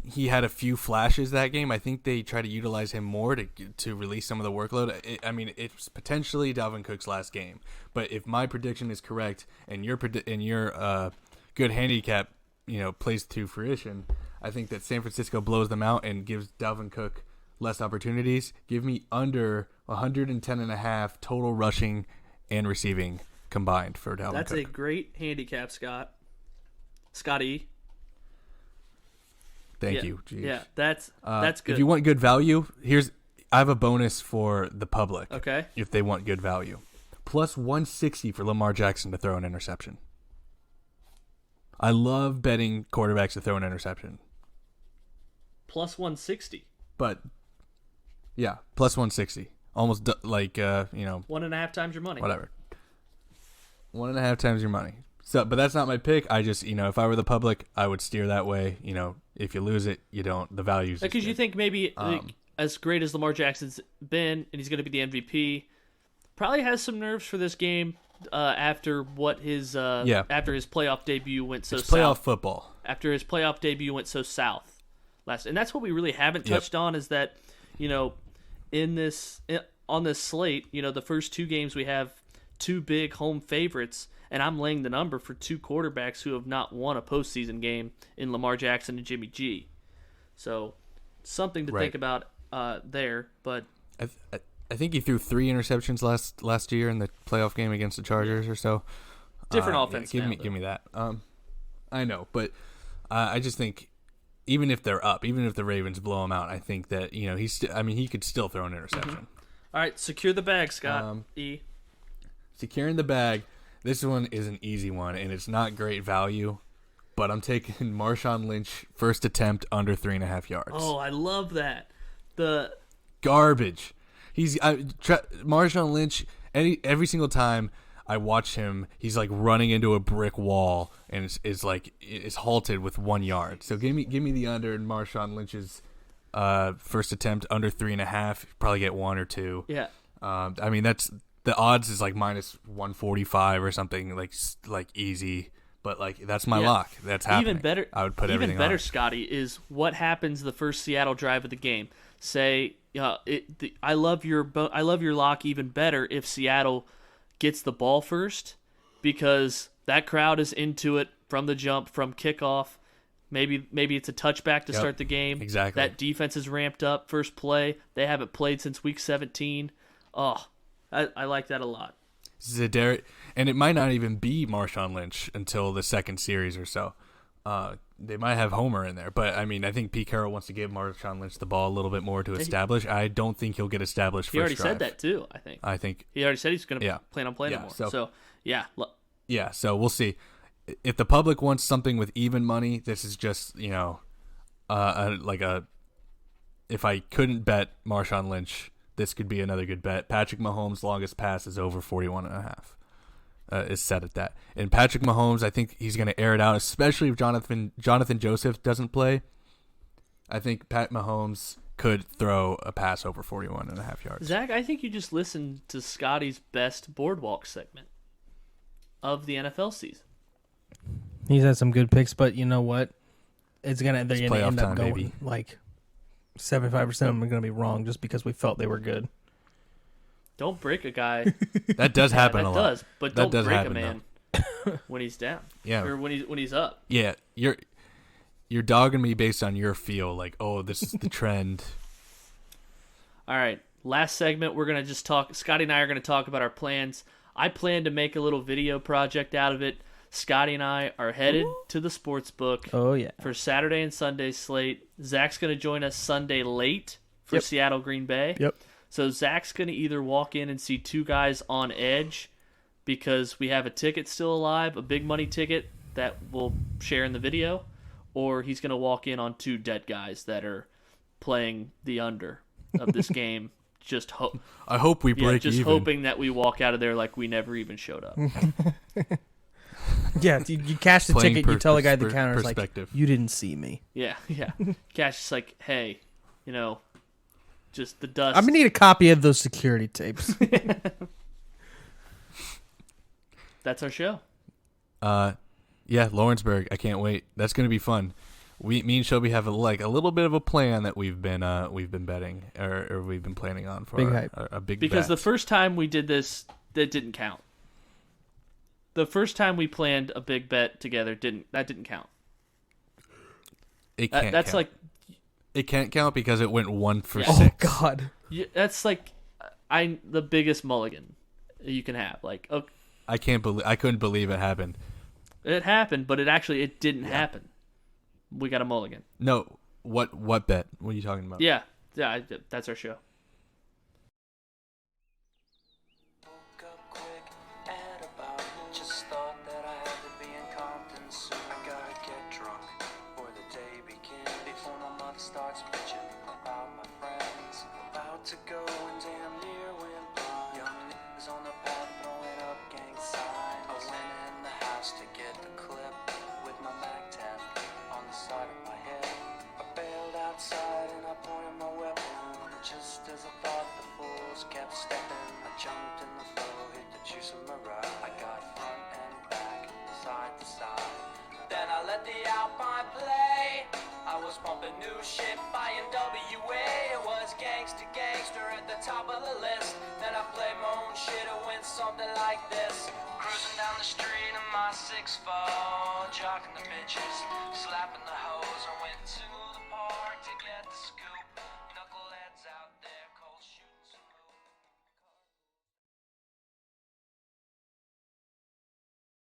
he had a few flashes that game. I think they try to utilize him more to release some of the workload. It's potentially Dalvin Cook's last game, but if my prediction is correct and your good handicap, plays to fruition, I think that San Francisco blows them out and gives Dalvin Cook less opportunities. Give me under 110.5 total rushing and receiving combined for Dalvin Cook. That's a great handicap, Scotty. Thank you. Jeez. Yeah, that's good. If you want good value, I have a bonus for the public. Okay. If they want good value, plus 160 for Lamar Jackson to throw an interception. I love betting quarterbacks to throw an interception. Plus 160. But yeah, plus 160, almost 1.5 times your money. Whatever. 1.5 times your money. So, but that's not my pick. I just, if I were the public, I would steer that way. If you lose it, you don't. The value's because you think maybe as great as Lamar Jackson's been, and he's going to be the MVP, probably has some nerves for this game after what his after his playoff debut went so it's south. Playoff football. After his playoff debut went so south last, and that's what we really haven't touched on is that on this slate, the first 2 games we have 2 big home favorites. And I'm laying the number for 2 quarterbacks who have not won a postseason game in Lamar Jackson and Jimmy G. So something to Right. think about there. But I think he threw 3 interceptions last year in the playoff game against the Chargers or so. different Yeah, offense. give now, me though. give me that. I know, but I just think even if they're up, even if the Ravens blow him out, I think that he could still throw an interception. All right, secure the bag, Scott. Um, E. Securing the bag. This one is an easy one, and it's not great value, but I'm taking Marshawn Lynch first attempt under 3.5 yards. Oh, I love that. The Garbage. Marshawn Lynch. Every single time I watch him, he's like running into a brick wall and is halted with 1 yard. So give me the under in Marshawn Lynch's first attempt under 3.5. Probably get 1 or 2. yeah. I mean that's the odds is like minus 145 or something like easy. But like that's my Yeah. lock. That's happening. Even better. I would put even everything better, on. Scotty, is what happens the first Seattle drive of the game. Say, I love your lock even better if Seattle gets the ball first, because that crowd is into it from the jump, from kickoff. Maybe it's a touchback to Yep. start the game. Exactly. That defense is ramped up. First play, they haven't played since week 17. Oh, I like that a lot. Zedarius, and it might not even be Marshawn Lynch until the second series or so. They might have Homer in there, but I mean, I think Pete Carroll wants to give Marshawn Lynch the ball a little bit more to establish. I don't think he'll get established. He already first drive. said that too. I think he already said he's going to plan on playing Yeah, more. so- So yeah, Yeah, so we'll see. If the public wants something with even money, this is just if I couldn't bet Marshawn Lynch, this could be another good bet. Patrick Mahomes' longest pass is over 41.5. Is set at that. And Patrick Mahomes, I think he's going to air it out, especially if Jonathan Joseph doesn't play. I think Pat Mahomes could throw a pass over 41.5 yards. Zach, I think you just listened to Scotty's best boardwalk segment of the NFL season. He's had some good picks, but you know what? They're gonna playoff end up time, going baby. like 75% of them are gonna be wrong just because we felt they were good. Don't break a guy. That does happen that a lot. does, but That don't does break happen, a man when he's down. Yeah. Or when he's up. Yeah, you're dogging me based on your feel. Like, oh, this is the trend. All right, last segment, we're going to just talk. Scotty and I are going to talk about our plans. I plan to make a little video project out of it. Scotty and I are headed to the sports book Oh yeah. for Saturday and Sunday slate. Zach's going to join us Sunday late for Yep. Seattle Green Bay. Yep. So Zach's going to either walk in and see two guys on edge because we have a ticket still alive, a big money ticket that we'll share in the video, or he's going to walk in on two dead guys that are playing the under of this game. I hope we break just even. hoping that we walk out of there like we never even showed up. Yeah, you cash the Playing ticket, you tell the guy at the per- counter, it's like, perspective. you didn't see me. Yeah. Cash is like, hey, just the dust. I'm gonna need a copy of those security tapes. That's our show. Yeah, Lawrenceburg. I can't wait. That's gonna be fun. Me and Shelby have a little bit of a plan that we've been betting or we've been planning on for Big hype. a big Because the bet. first time we did this, that didn't count. The first time we planned a big bet together didn't count. it can't. That's count. It can't count because it went 1 for Yeah. 6. Oh God. That's like the biggest mulligan you can have. Like, okay, I couldn't believe it happened. it happened, but it didn't happen. We got a mulligan. No, what bet? What are you talking about? Yeah, that's our show. Woke up quick at about just thought that I had to be in Compton soon. I gotta get drunk before the day begins. Before my mother starts bitching about my friends. About to go and damn near went blind. Young niggas on the path throwing up gang signs. I went in the house to get the clip with my Mac 10 on the side of my head. I bailed outside and I pointed my weapon. Just as I thought, the fools kept stepping. I jumped in the flow, hit the juice of my ride. I got front and back, side to side. Then I let the Alpine play. I was pumping new shit by NWA. It was gangster at the top of the list. Then I played my own shit, it went something like this. Cruising down the street in my 6'4", jocking the bitches, slapping the hoes.